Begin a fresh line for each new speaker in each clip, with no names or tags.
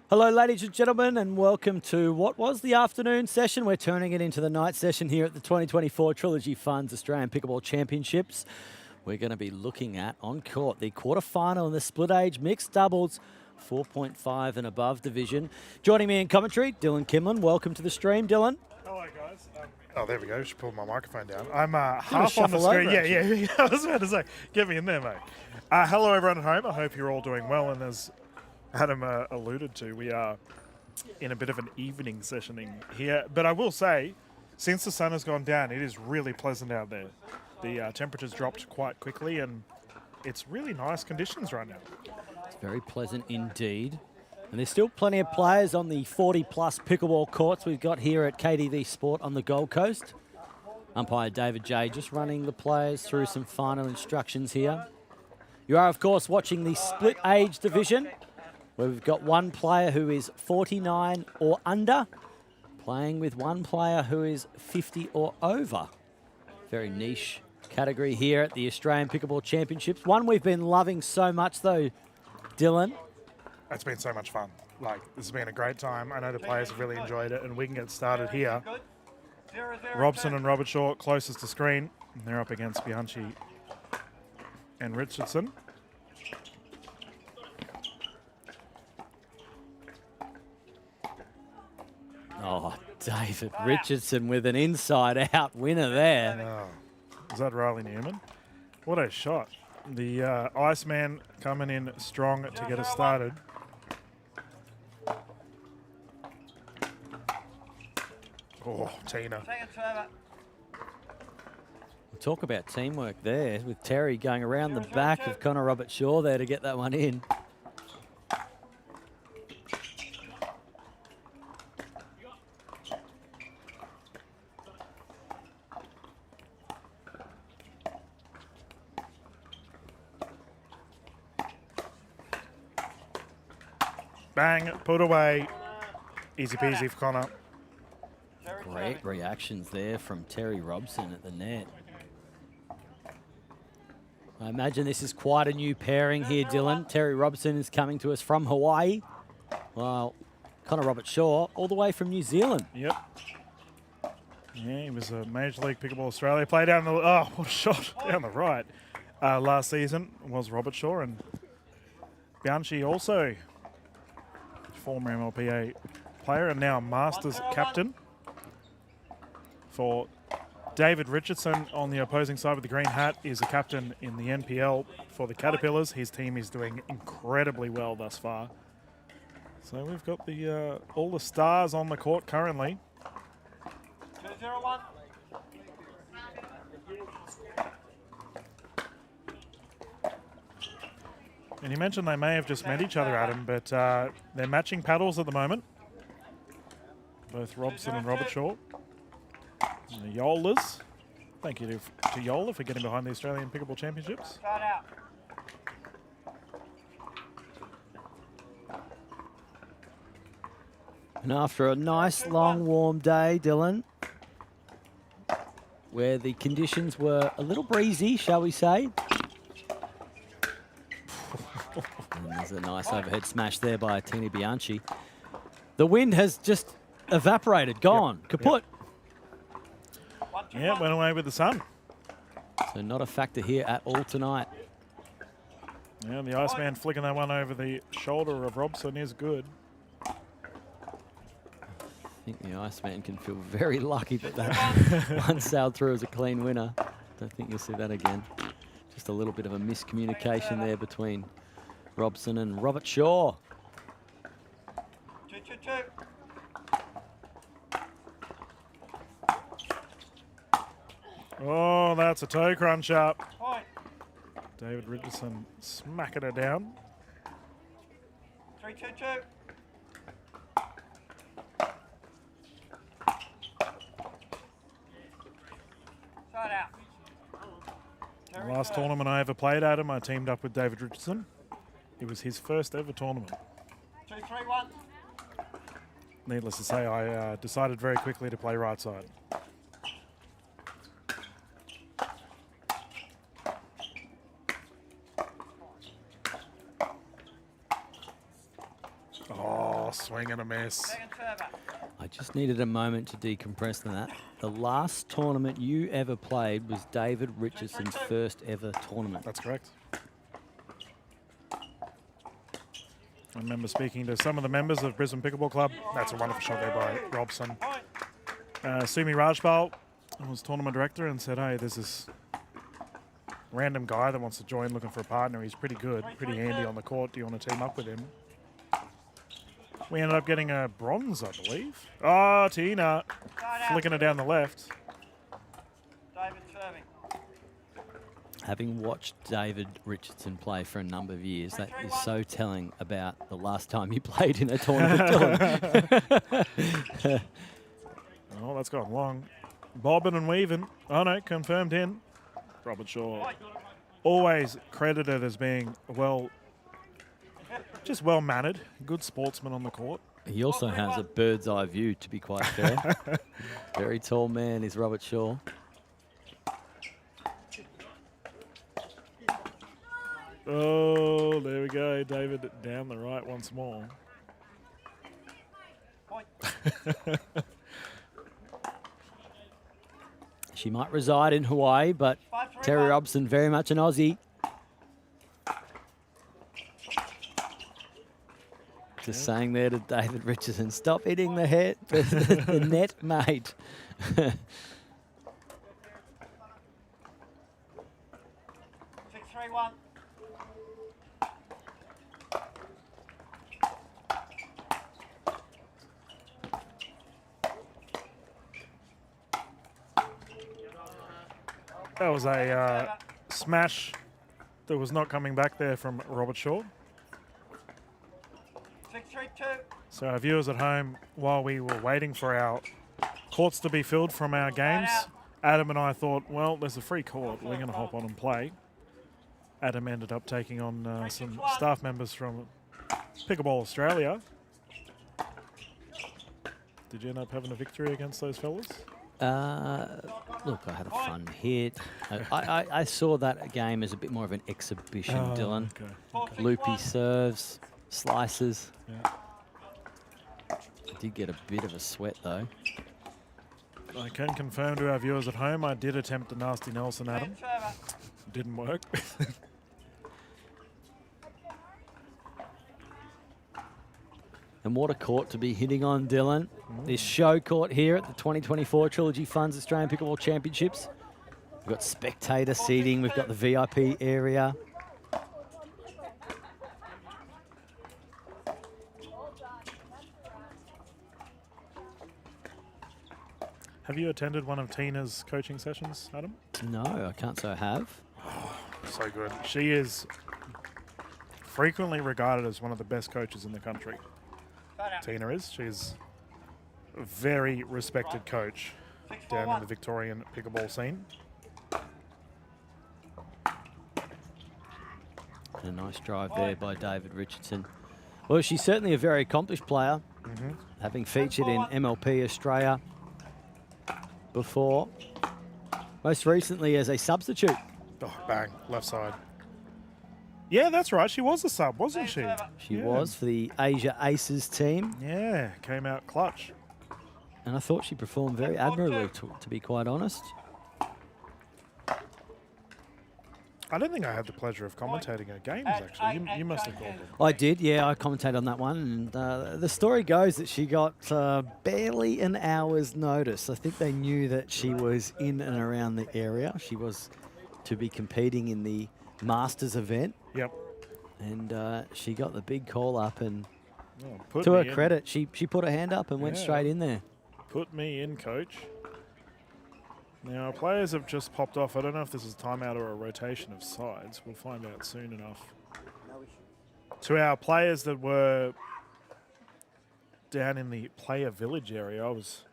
Hello, ladies and gentlemen, and welcome to what was the afternoon session. We're turning it into the night session here at the 2024 Trilogy Funds Australian Pickleball Championships. We're going to be looking at, on court, the quarterfinal in the split age mixed doubles 4.5 and above division. Joining me in commentary, Dylan Kimlin. Welcome to the stream, Dylan.
Hello, guys. Oh, there we go. Just pull my microphone down. I'm half on the screen. Yeah. I was about to say, get me in there, mate. Hello, everyone at home. I hope you're all doing well. And as Adam alluded to, we are in a bit of an evening sessioning here. But I will say, since the sun has gone down, it is really pleasant out there. The temperature's dropped quite quickly, and it's really nice conditions right now.
It's very pleasant indeed. And there's still plenty of players on the 40-plus pickleball courts we've got here at KDV Sport on the Gold Coast. Umpire David J just running the players through some final instructions here. You are, of course, watching the split age division, where we've got one player who is 49 or under, playing with one player who is 50 or over. Very niche category here at the Australian Pickleball Championships. One we've been loving so much, though, Dylan.
It's been so much fun. Like, this has been a great time. I know the players have really enjoyed it, and we can get started here. Robson and Robert Shaw closest to screen. And they're up against Bianchi and Richardson.
Oh, David Richardson with an inside-out winner there.
Oh, is that Riley Newman? What a shot. The Iceman coming in strong to get us started. Oh, Tina.
We'll talk about teamwork there with Terry going around the back of Connor Robert Shaw there to get that one in.
Bang, put away. Easy peasy for Connor.
Great reactions there from Terry Robson at the net. I imagine this is quite a new pairing here, Dylan. Terry Robson is coming to us from Hawaii, while Connor Robert Shaw all the way from New Zealand.
Yep. Yeah, he was a Major League Pickleball Australia player down the... Oh, what a shot down the right. Last season was Robert Shaw, and Bianchi also former MLPA player and now Masters captain. For David Richardson on the opposing side with the green hat is a captain in the NPL for the Caterpillars. His team is doing incredibly well thus far. So we've got the all the stars on the court currently.
2-0-1.
And you mentioned they may have just met each other, Adam, but they're matching paddles at the moment. Both Robson and Robert Shaw. And the Yolas. Thank you to Yola for getting behind the Australian Pickleball Championships.
And after a nice, long, warm day, Dylan, where the conditions were a little breezy, shall we say. And there's a nice overhead smash there by Tina Bianchi. The wind has just evaporated, gone, kaput.
Yep. Yeah, went away with the sun.
So not a factor here at all tonight.
Yeah, the Iceman flicking that one over the shoulder of Robson is good.
I think the Iceman can feel very lucky that that one sailed through as a clean winner. Don't think you'll see that again. Just a little bit of a miscommunication there between Robson and Robert Shaw.
2-2-2.
Oh, that's a toe crunch up.
Point.
David Richardson smacking it down.
3-2-2. Side out.
The last tournament I ever played, Adam, I teamed up with David Richardson. It was his first ever tournament.
2-3-1.
Needless to say, I decided very quickly to play right side. swing and a miss.
Second server.
I just needed a moment to decompress on that. The last tournament you ever played was David Richardson's first ever tournament.
That's correct. I remember speaking to some of the members of Brisbane Pickleball Club. That's a wonderful shot there by Robson. Sumi Rajpal was tournament director and said, hey, there's this random guy that wants to join looking for a partner. He's pretty good, pretty handy on the court. Do you want to team up with him? We ended up getting a bronze, I believe. Oh, Tina flicking it down the left.
David serving.
Having watched David Richardson play for a number of years, that is so telling about the last time you played in a tournament.
Oh, that's gone long. Bobbing and weaving. Oh, no, confirmed in. Robert Shaw. Always credited as being just well-mannered. Good sportsman on the court.
He also has a bird's eye view, to be quite fair. Very tall man is Robert Shaw.
Oh, there we go. David down the right once more.
She might reside in Hawaii, but Terry Robson, very much an Aussie. Just saying there to David Richardson, stop hitting the head, the net, mate.
6-3-1.
That was a smash that was not coming back there from Robert Shaw.
6-3-2.
So our viewers at home, while we were waiting for our courts to be filled from our games, Adam and I thought, well, there's a free court. We're going to hop on and play. Adam ended up taking on some staff members from Pickleball Australia. Did you end up having a victory against those fellas?
Look, I had a fun hit. I saw that game as a bit more of an exhibition, Dylan.
Okay.
Loopy serves, slices.
Yeah.
I did get a bit of a sweat, though.
I can confirm to our viewers at home, I did attempt a nasty Nelson, Adam.
Server.
Didn't work.
And what a court to be hitting on, Dylan. This show court here at the 2024 Trilogy Funds Australian Pickleball Championships. We've got spectator seating. We've got the VIP area.
Have you attended one of Tina's coaching sessions, Adam?
No, I can't say I have.
So good. She is frequently regarded as one of the best coaches in the country. Tina is. She's a very respected coach down in the Victorian pickleball scene.
A nice drive there by David Richardson. Well, she's certainly a very accomplished player, having featured in MLP Australia before, most recently as a substitute.
Oh, bang, left side. Yeah, that's right. She was a sub, wasn't she?
She was for the Asia Aces team.
Yeah, came out clutch.
And I thought she performed very admirably, to be quite honest.
I don't think I had the pleasure of commentating her games, actually. You must have called them.
I did, yeah. I commentated on that one. And the story goes that she got barely an hour's notice. I think they knew that she was in and around the area. She was to be competing in the Masters event.
Yep.
And she got the big call up. And
Oh,
to her credit, she put her hand up and went
Yeah.
straight in there.
Put me in, coach. Now, our players have just popped off. I don't know if this is timeout or a rotation of sides. We'll find out soon enough. To our players that were down in the player village area, I was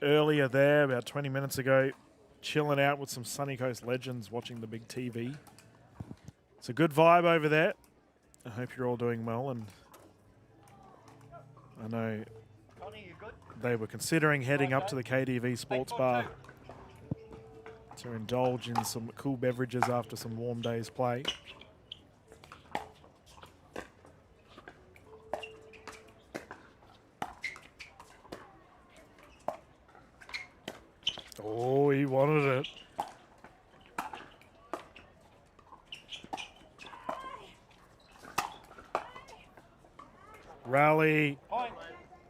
earlier there about 20 minutes ago, chilling out with some Sunny Coast legends watching the big TV. It's a good vibe over there. I hope you're all doing well, and I know they were considering heading up to the KDV Sports Bar to indulge in some cool beverages after some warm days play. Oh, he wanted it. Rally.
Point.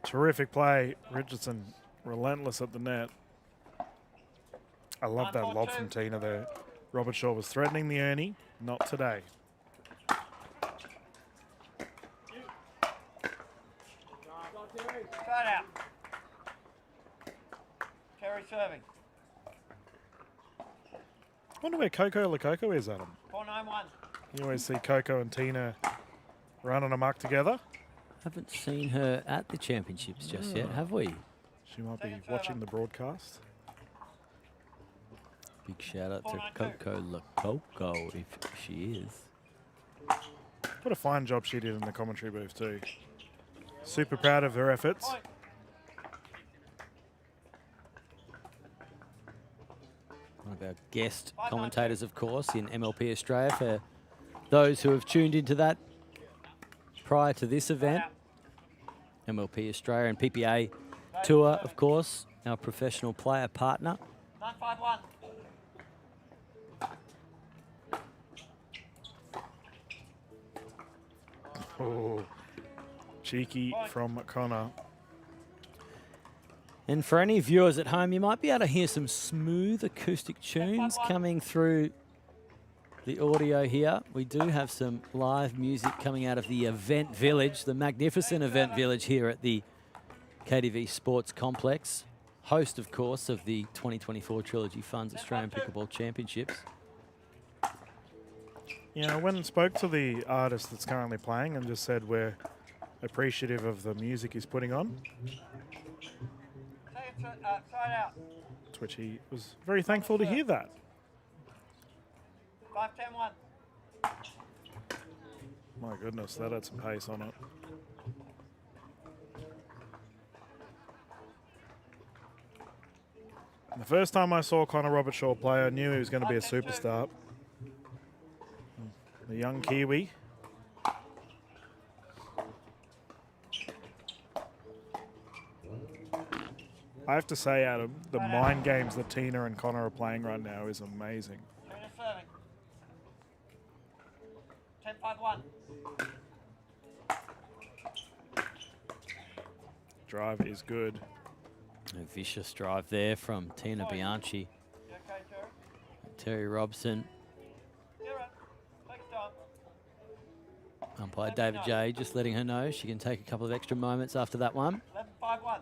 Terrific play. Richardson relentless at the net. I love that lob from Tina there. Robert Shaw was threatening the Ernie. Not today.
Side out. Terry serving.
I wonder where Coco Lococo is, Adam.
491.
You always see Coco and Tina running amok together.
Haven't seen her at the championships just yet, have we?
She might be watching the broadcast.
Big shout out to Coco Lococo if she is.
What a fine job she did in the commentary booth too. Super proud of her efforts.
Point.
One of our guest commentators, of course, in MLP Australia, for those who have tuned into that prior to this event. MLP Australia and PPA Tour, of course, our professional player partner.
951.
Oh, cheeky from Connor.
And for any viewers at home, you might be able to hear some smooth acoustic tunes coming through the audio here. We do have some live music coming out of the event village, the magnificent event village here at the KDV Sports Complex, host, of course, of the 2024 Trilogy Funds Australian Pickleball Championships.
You know, I went and spoke to the artist that's currently playing and just said we're appreciative of the music he's putting on,
Side out.
to which he was very thankful to hear that.
510-1.
My goodness, that had some pace on it. The first time I saw Connor Robert Shaw play, I knew he was going to be a superstar. The young Kiwi. I have to say, Adam, the mind games that Tina and Connor are playing right now is amazing.
Tina serving. 10-5-1.
Drive is good.
A vicious drive there from Tina Bianchi.
You okay, Terry?
Terry Robson.
You're right. Take time.
Umpire David J just letting her know she can take a couple of extra moments after that one.
11-5-1.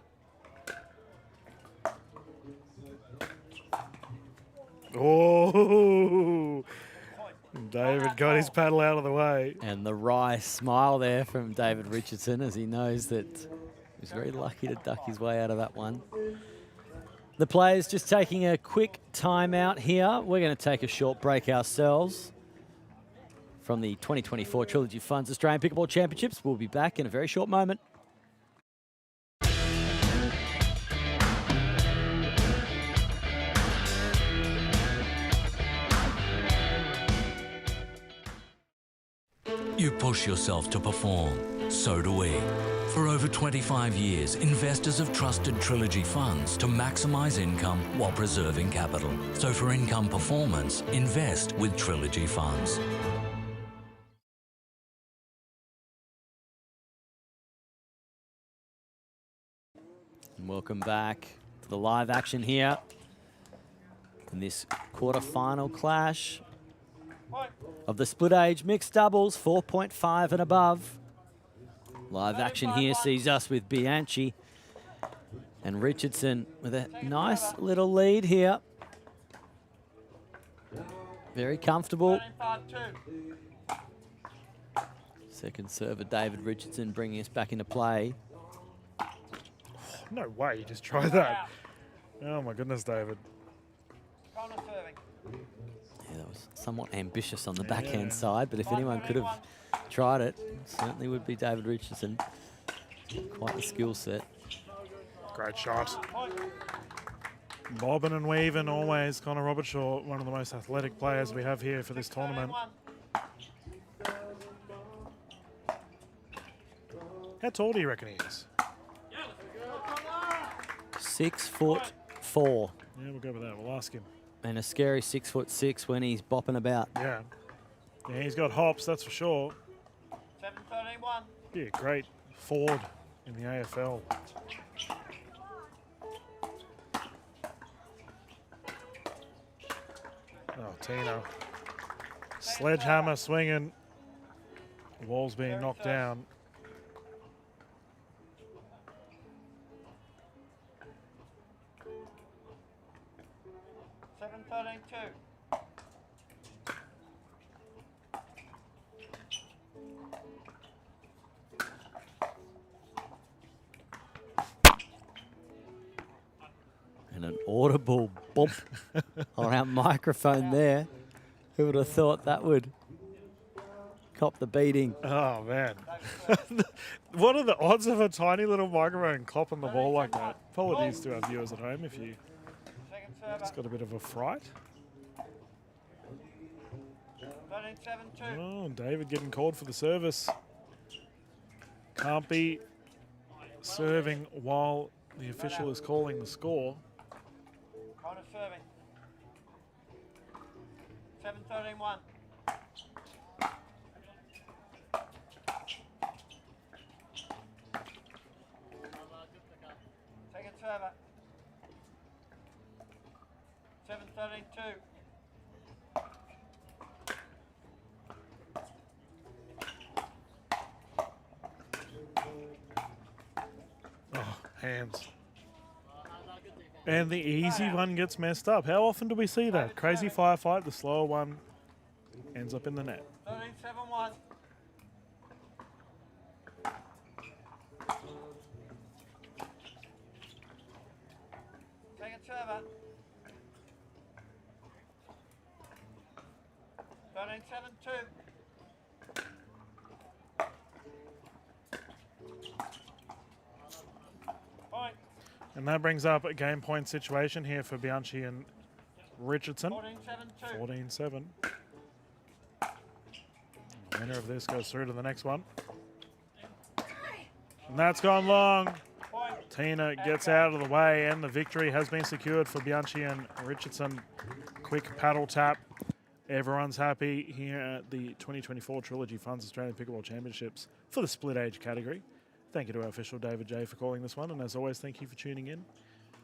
Oh, David got his paddle out of the way.
And the wry smile there from David Richardson as he knows that he was very lucky to duck his way out of that one. The players just taking a quick timeout here. We're going to take a short break ourselves from the 2024 Trilogy Funds Australian Pickleball Championships. We'll be back in a very short moment.
You push yourself to perform. So do we. For over 25 years, investors have trusted Trilogy Funds to maximize income while preserving capital. So for income performance, invest with Trilogy Funds.
And welcome back to the live action here in this quarterfinal clash of the split age mixed doubles, 4.5 and above. Live action here sees us with Bianchi and Richardson with a nice little lead here. Very comfortable.
13-5-2.
Second server David Richardson bringing us back into play.
No way, you just tried that. Oh my goodness, David.
Connor serving.
Yeah, that was somewhat ambitious on the backhand side, but if anyone could have tried it, certainly would be David Richardson. Quite the skill set.
Great shot.
Point.
Bobbing and weaving always. Connor Robert Shaw, one of the most athletic players we have here for this tournament.
13-1.
How tall do you reckon he is?
6'4".
Yeah, we'll go with that. We'll ask him.
And a scary 6'6" when he's bopping about.
Yeah. Yeah, he's got hops, that's for sure.
7-13-1.
Yeah, great forward in the AFL. Oh, Tina. Sledgehammer swinging. The wall's being knocked down.
Seven, 13-2.
And an audible bump on our microphone there. Who would have thought that would cop the beating?
Oh, man. What are the odds of a tiny little microphone clopping the ball like that? Apologies to our viewers at home if you
Second server.
just got a bit of a fright.
13-7-2.
Oh, David getting called for the service. Can't be serving while the official is calling the score.
Corner serving. 7-13-1. Second server. 7-13-2.
Oh, hands. And the easy one gets messed up. How often do we see that? Crazy firefight, the slower one ends up in the net.
13-7-1. Second server. 13-7-2. Point.
And that brings up a game point situation here for Bianchi and Richardson.
14-7-2.
14-7. The winner of this goes through to the next one. And that's gone long.
Point.
Tina gets out of the way, and the victory has been secured for Bianchi and Richardson. Quick paddle tap. Everyone's happy here at the 2024 Trilogy Funds Australian Pickleball Championships for the split age category. Thank you to our official David J for calling this one, and as always, thank you for tuning in.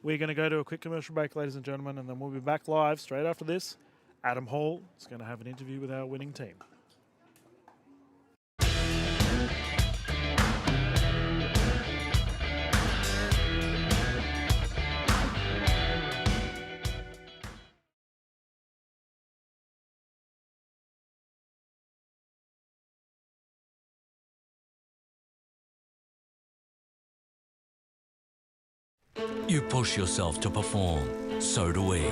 We're going to go to a quick commercial break, ladies and gentlemen, and then we'll be back live straight after this. Adam Hall is going to have an interview with our winning team.
You push yourself to perform. So do we.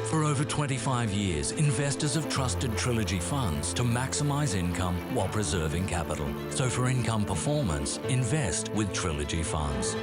For over 25 years, investors have trusted Trilogy Funds to maximize income while preserving capital. So for income performance, invest with Trilogy Funds.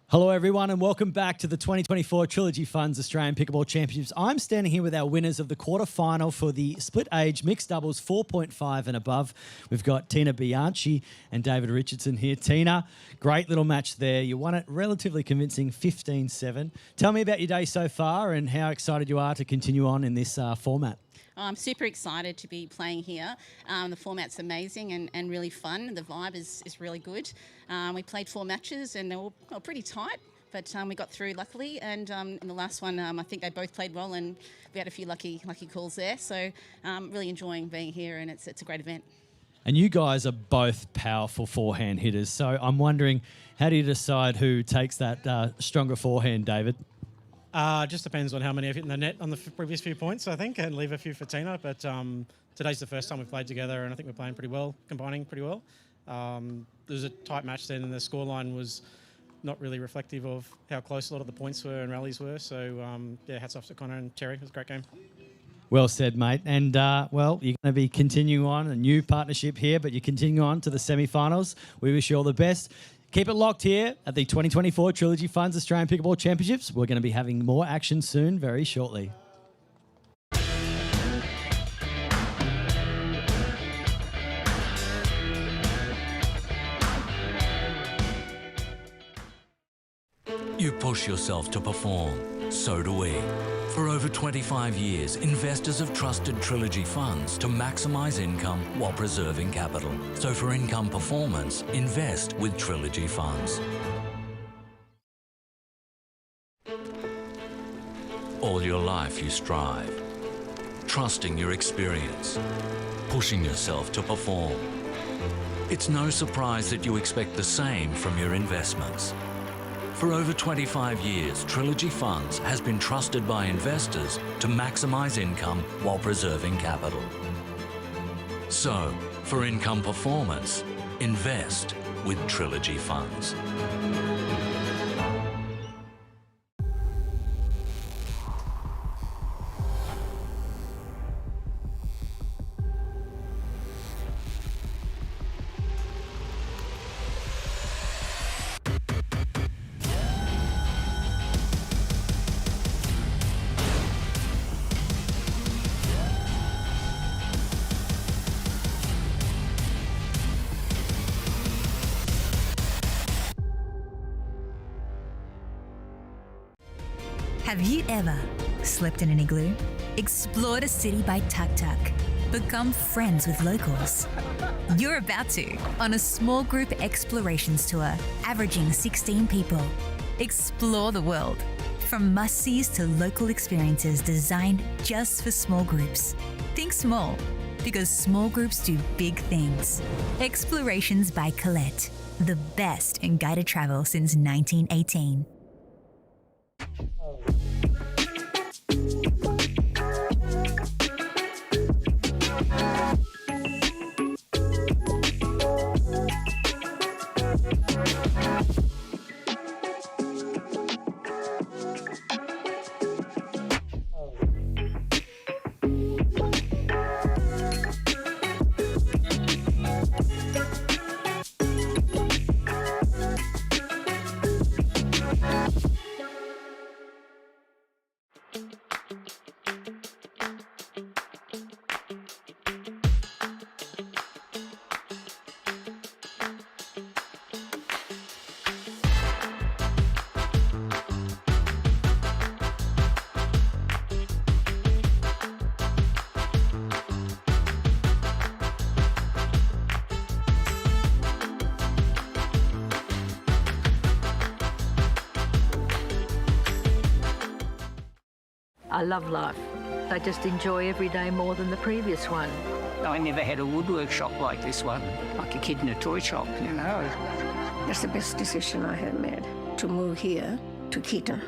Hello, everyone, and welcome back to the 2024 Trilogy Funds Australian Pickleball Championships. I'm standing here with our winners of the quarterfinal for the split age mixed doubles 4.5 and above. We've got Tina Bianchi and David Richardson here. Tina, great little match there. You won it relatively convincing, 15-7. Tell me about your day so far and how excited you are to continue on in this format.
I'm super excited to be playing here. The format's amazing and really fun. The vibe is really good. We played 4 matches and they were pretty tight, but we got through luckily. And in the last one, I think they both played well and we had a few lucky calls there. So really enjoying being here, and it's a great event.
And you guys are both powerful forehand hitters. So I'm wondering, how do you decide who takes that stronger forehand, David?
Just depends on how many I've hit in the net on the previous few points, I think, and leave a few for Tina. But today's the first time we've played together, and I think we're playing pretty well, combining pretty well. There was a tight match then, and the scoreline was not really reflective of how close a lot of the points were and rallies were. So, yeah, hats off to Connor and Terry. It was a great game.
Well said, mate. And, well, you're going to be continuing on a new partnership here, but you're continuing on to the semi-finals. We wish you all the best. Keep it locked here at the 2024 Trilogy Funds Australian Pickleball Championships. We're going to be having more action soon, very shortly.
You push yourself to perform. So do we. For over 25 years, investors have trusted Trilogy Funds to maximise income while preserving capital. So for income performance, invest with Trilogy Funds. All your life you strive, trusting your experience, pushing yourself to perform. It's no surprise that you expect the same from your investments. For over 25 years, Trilogy Funds has been trusted by investors to maximise income while preserving capital. So, for income performance, invest with Trilogy Funds.
Have you ever slept in an igloo? Explored a city by tuk-tuk? Become friends with locals? You're about to on a small group explorations tour, averaging 16 people. Explore the world, from must-sees to local experiences designed just for small groups. Think small, because small groups do big things. Explorations by Collette, the best in guided travel since 1918.
I love life. I just enjoy every day more than the previous one.
I never had a woodwork shop like this one, like a kid in a toy shop, you know.
That's the best decision I had made, to move here to Keaton.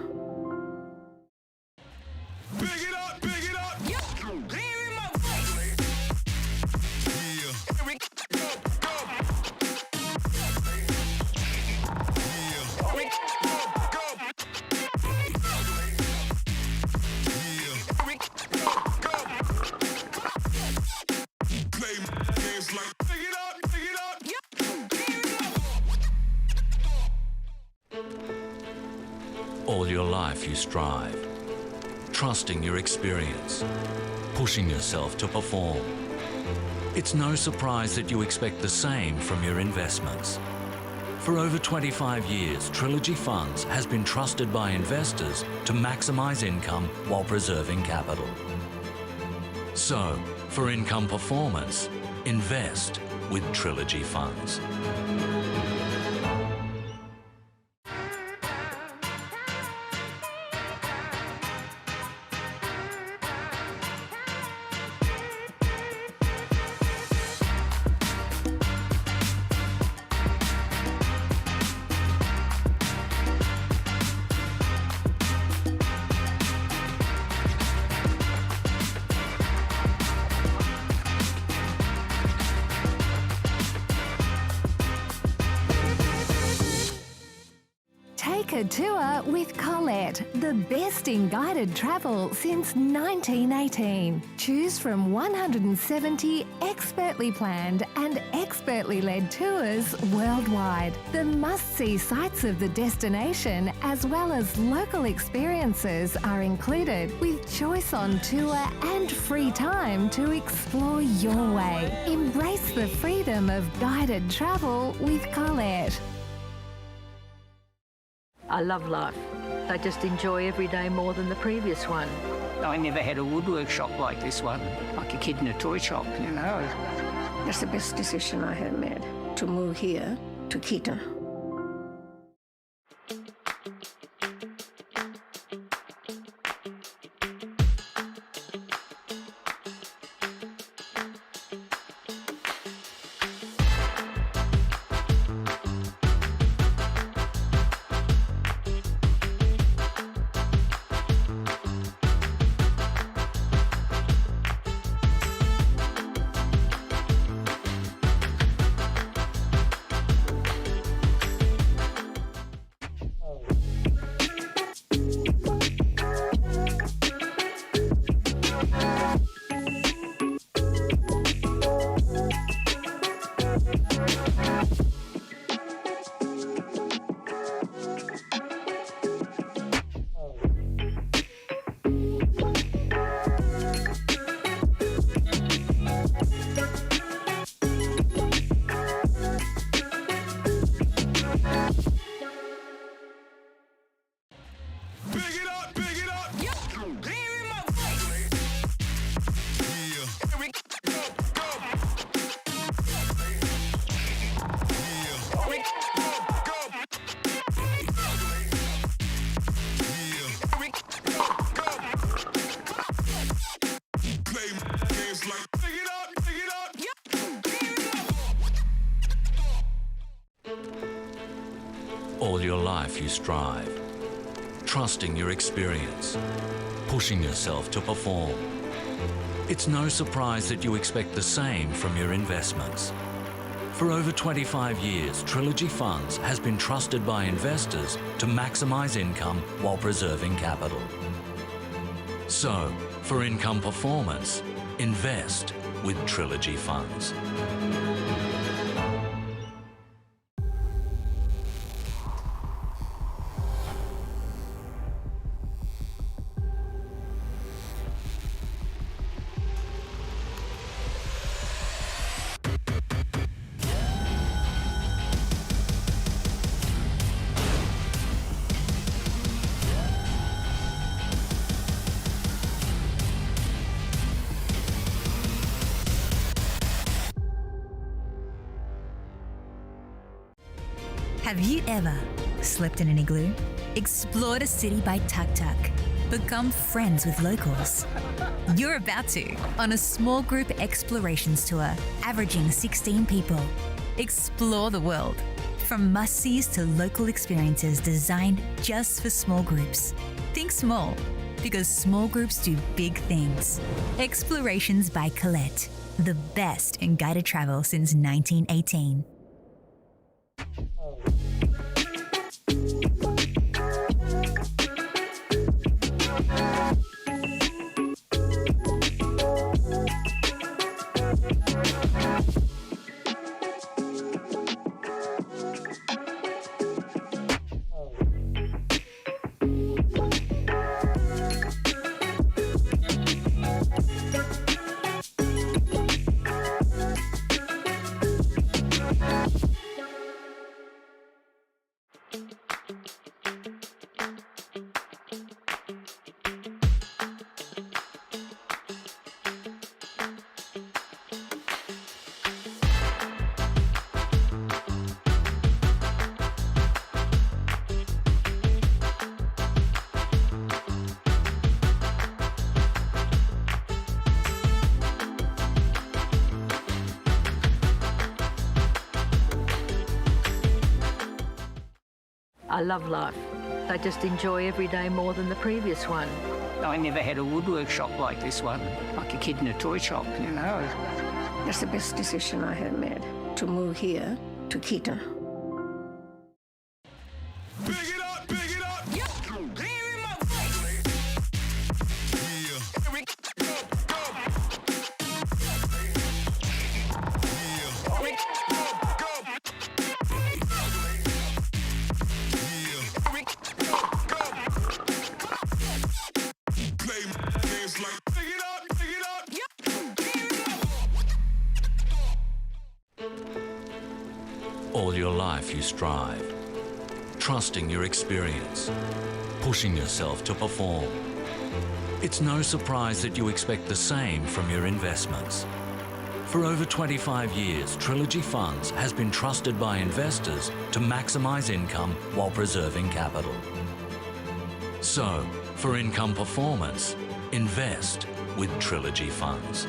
Big it up, big it up.
All your life you strive, trusting your experience, pushing yourself to perform. It's no surprise that you expect the same from your investments. For over 25 years, Trilogy Funds has been trusted by investors to maximise income while preserving capital. So, for income performance, invest with Trilogy Funds.
tour with Collette, the best in guided travel since 1918. Choose from 170 expertly planned and expertly led tours worldwide. The must-see sites of the destination as well as local experiences are included, with choice on tour and free time to explore your way. Embrace the freedom of guided travel with Collette.
I love life. I just enjoy every day more than the previous one.
I never had a woodwork shop like this one, like a kid in a toy shop, you know.
That's the best decision I have made, to move here to Keaton.
All your life you strive, trusting your experience, pushing yourself to perform. It's no surprise that you expect the same from your investments. For over 25 years, Trilogy Funds has been trusted by investors to maximise income while preserving capital. So, for income performance, invest with Trilogy Funds.
Have you ever slept in an igloo? Explored a city by tuk-tuk? Become friends with locals? You're about to on a small group explorations tour, averaging 16 people. Explore the world, from must-sees to local experiences designed just for small groups. Think small, because small groups do big things. Explorations by Collette, the best in guided travel since 1918.
I love life. I just enjoy every day more than the previous one.
I never had a woodwork shop like this one, like a kid in a toy shop, you know.
That's the best decision I have made, to move here to Keaton.
Big it up, big it up.
All your life you strive, trusting your experience, pushing yourself to perform. It's no surprise that you expect the same from your investments. For over 25 years, Trilogy Funds has been trusted by investors to maximise income while preserving capital. So, for income performance, invest with Trilogy Funds.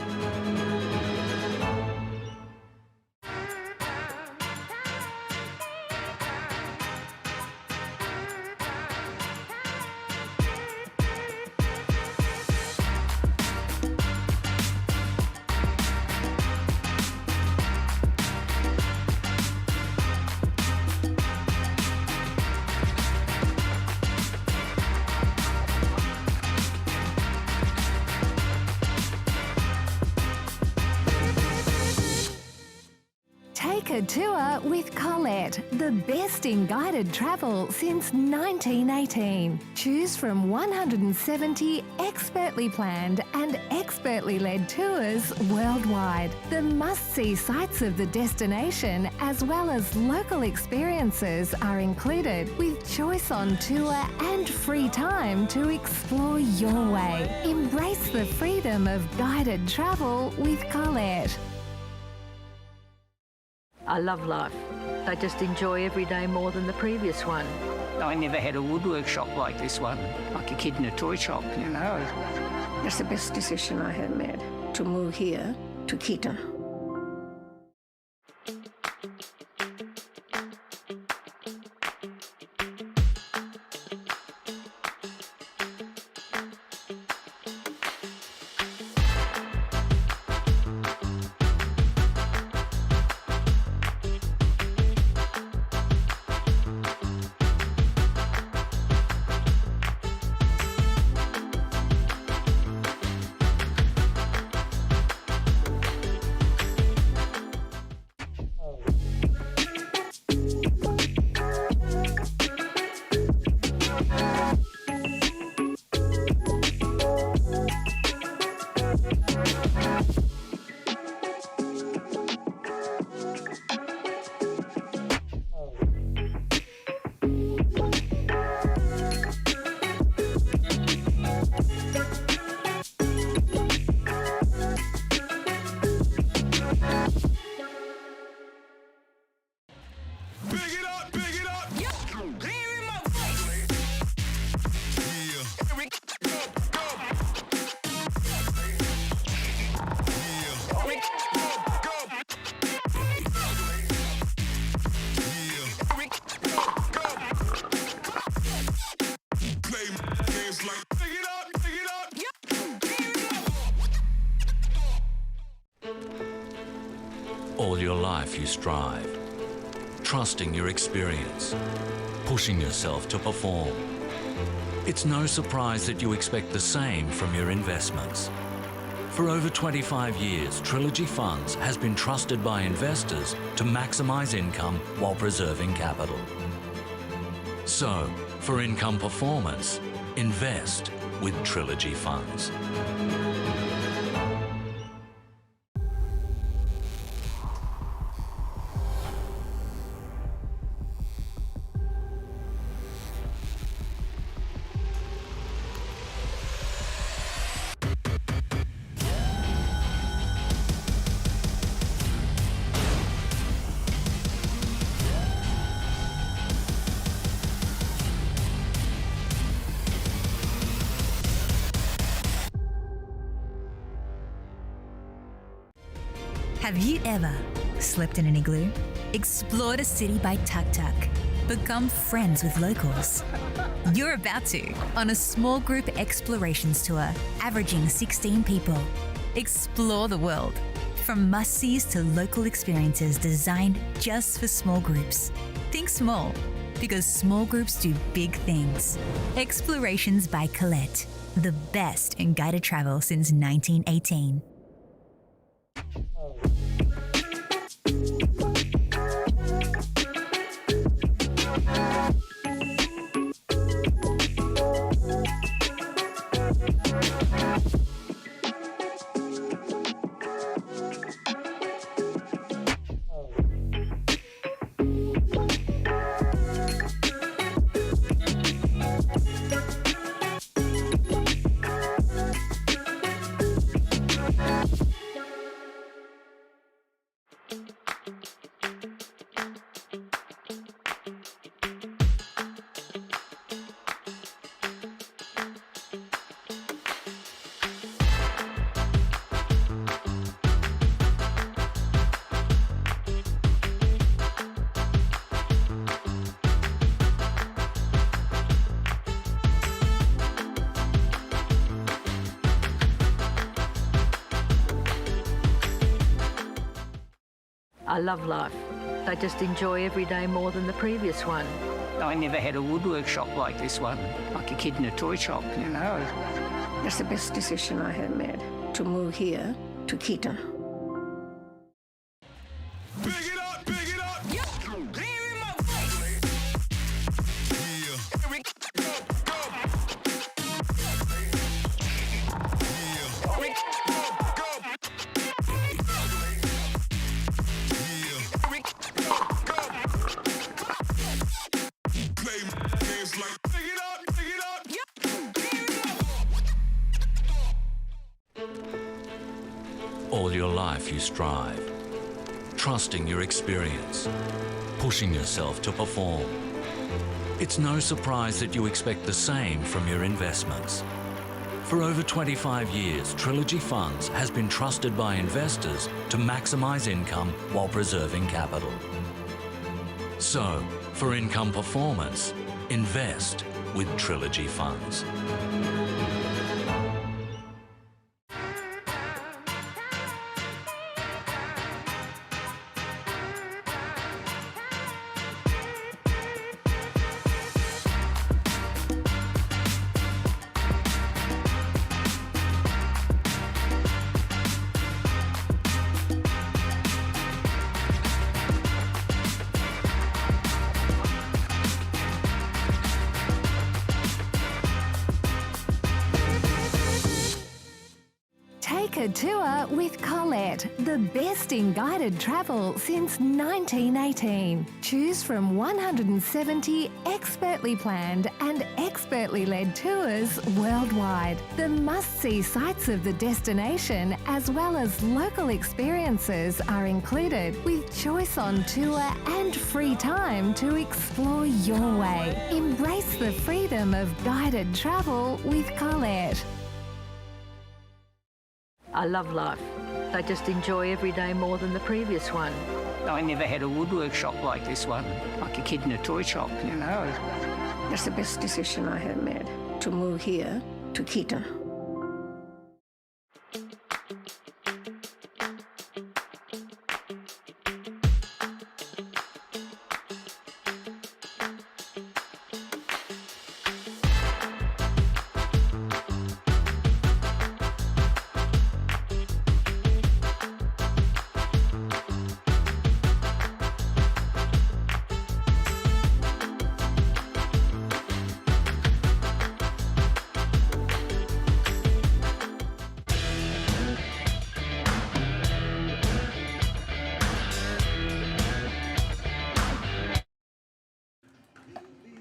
Take a tour with Collette, the best in guided travel since 1918. Choose from 170 expertly planned and expertly led tours worldwide. The must-see sights of the destination as well as local experiences are included, with choice on tour and free time to explore your way. Embrace the freedom of guided travel with Collette.
I love life. I just enjoy every day more than the previous one.
I never had a woodwork shop like this one, like a kid in a toy shop, you know.
That's the best decision I have made, to move here to Keaton.
All your life you strive, trusting your experience, pushing yourself to perform. It's no surprise that you expect the same from your investments. For over 25 years, Trilogy Funds has been trusted by investors to maximise income while preserving capital. So, for income performance, invest with Trilogy Funds.
Have you ever slept in an igloo? Explored a city by tuk-tuk? Become friends with locals? You're about to on a small group explorations tour, averaging 16 people. Explore the world, from must-sees to local experiences designed just for small groups. Think small, because small groups do big things. Explorations by Collette, the best in guided travel since 1918.
I love life. I just enjoy every day more than the previous one.
I never had a woodwork shop like this one, like a kid in a toy shop, you know.
That's the best decision I have made, to move here to Keaton.
Big it up, big it up.
All your life you strive, trusting your experience, pushing yourself to perform. It's no surprise that you expect the same from your investments. For over 25 years, Trilogy Funds has been trusted by investors to maximise income while preserving capital. So, for income performance, invest with Trilogy Funds.
Take a tour with Collette, the best in guided travel since 1918. Choose from 170 expertly planned and expertly led tours worldwide. The must-see sights of the destination as well as local experiences are included, with choice on tour and free time to explore your way. Embrace the freedom of guided travel with Collette.
I love life. I just enjoy every day more than the previous one.
I never had a woodwork shop like this one, like a kid in a toy shop, you know.
That's the best decision I have made, to move here to Keaton.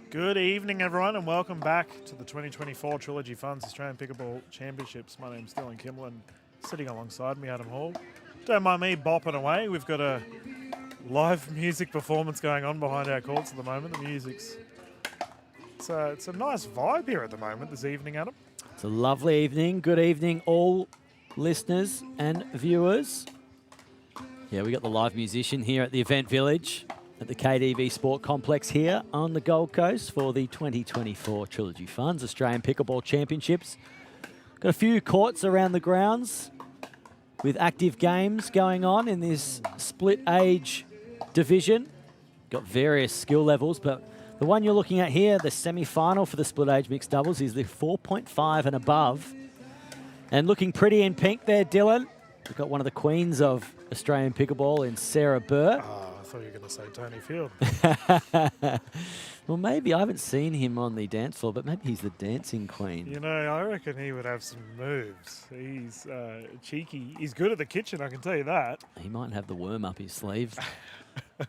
Good evening, everyone, and welcome back to the 2024 Trilogy Funds Australian Pickleball Championships. My name's Dylan Kimlin, sitting alongside me, Adam Hall. Don't mind me bopping away. We've got a live music performance going on behind our courts at the moment. The music's... it's a nice vibe here at the moment this evening, Adam.
It's a lovely evening. Good evening, all listeners and viewers. Yeah, we got the live musician here at the Event Village at the KDV Sport Complex here on the Gold Coast for the 2024 Trilogy Funds Australian Pickleball Championships. Got a few courts around the grounds with active games going on in this split age division. Got various skill levels, but the one you're looking at here, the semi-final for the split age mixed doubles, is the 4.5 and above. And looking pretty in pink there, Dylan. We've got one of the queens of Australian pickleball in Sarah Burr.
I thought you were going to say Tony Field.
Well, maybe I haven't seen him on the dance floor, but maybe he's the dancing queen.
You know, I reckon he would have some moves. He's cheeky. He's good at the kitchen, I can tell you that.
He might have the worm up his sleeve.
No,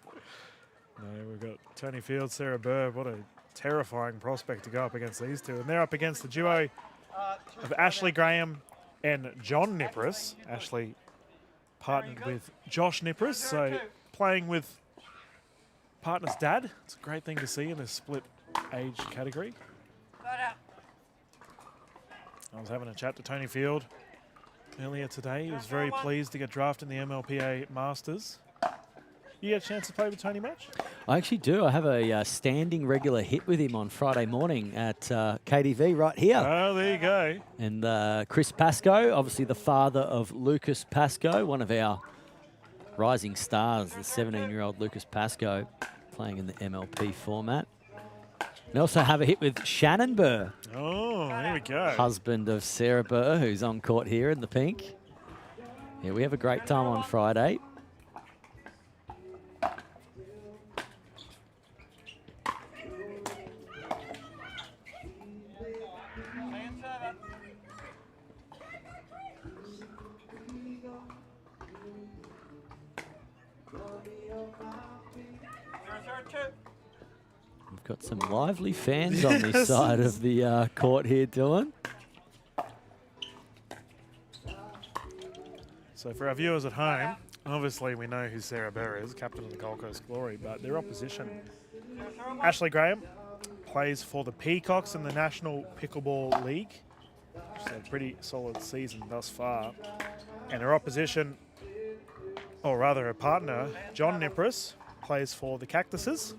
we've got Tony Field, Sarah Burr. What a terrifying prospect to go up against these two. And they're up against the duo of Ashley Graham and John Nipris. Ashley partnered with Josh Nipris, so playing with partner's dad. It's a great thing to see in a split age category. I was having a chat to Tony Field earlier today. He was very pleased to get drafted in the MLPA Masters. You get a chance to play with Tony much?
I actually do. I have a standing regular hit with him on Friday morning at KDV right here.
Oh, there you go.
And Chris Pascoe, obviously the father of Lucas Pascoe, one of our rising stars, the 17-year-old Lucas Pascoe, playing in the MLP format. We also have a hit with Shannon Burr.
Oh, here we go.
Husband of Sarah Burr, who's on court here in the pink. Yeah, we have a great time on Friday. We've got some lively fans on this side of the court here, Dylan.
So for our viewers at home, obviously we know who Sarah Burr is, captain of the Gold Coast Glory, but their opposition, Ashley Graham, plays for the Peacocks in the National Pickleball League. She's had a pretty solid season thus far. And her opposition, or rather her partner, John Nipris, plays for the Cactuses.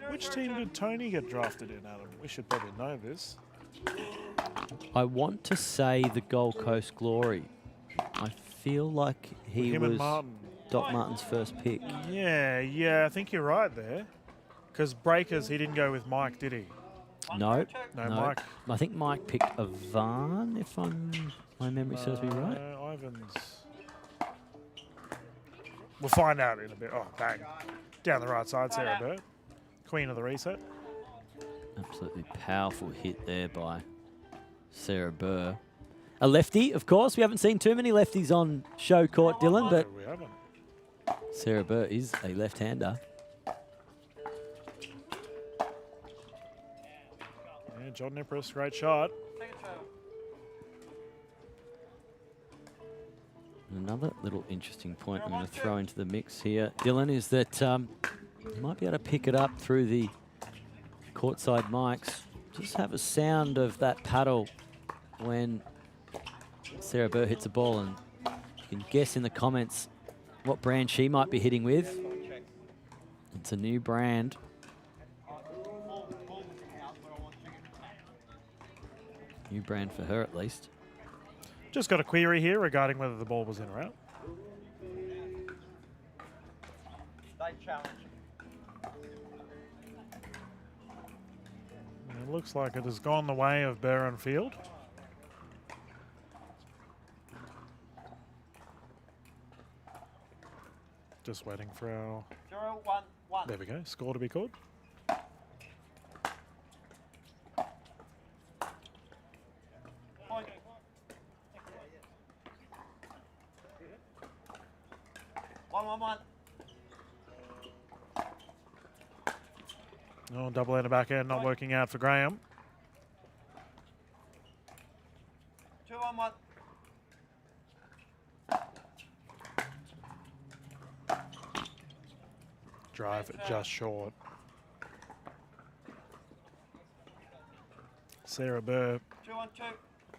Which team did Tony get drafted in, Adam? We should probably know this.
I want to say the Gold Coast Glory. I feel like he was Doc Martin's first pick.
Yeah, I think you're right there. Because Breakers, he didn't go with Mike, did he?
No,
Mike.
I think Mike picked Avan, if my memory serves me right.
Ivan's. We'll find out in a bit. Oh, bang. Down the right side, Sarah Burr. Queen of the reset.
Absolutely powerful hit there by Sarah Burr. A lefty, of course. We haven't seen too many lefties on show court, Dylan, but
We haven't.
Sarah Burr is a left-hander.
Yeah, John Nipris, great shot.
Another little interesting point I'm going to throw into the mix here, Dylan, is that you might be able to pick it up through the courtside mics. Just have a sound of that paddle when Sarah Burr hits a ball, and you can guess in the comments what brand she might be hitting with. It's a new brand. New brand for her, at least.
Just got a query here regarding whether the ball was in or out. It looks like it has gone the way of Burr and Field. Just waiting for our...
0-1-1.
There we go. Score to be called.
Point. 1-1-1.
Oh, double ender back end, not working out for Graham.
2-1-1.
Drive just short. Sarah Burr,
2-1-2.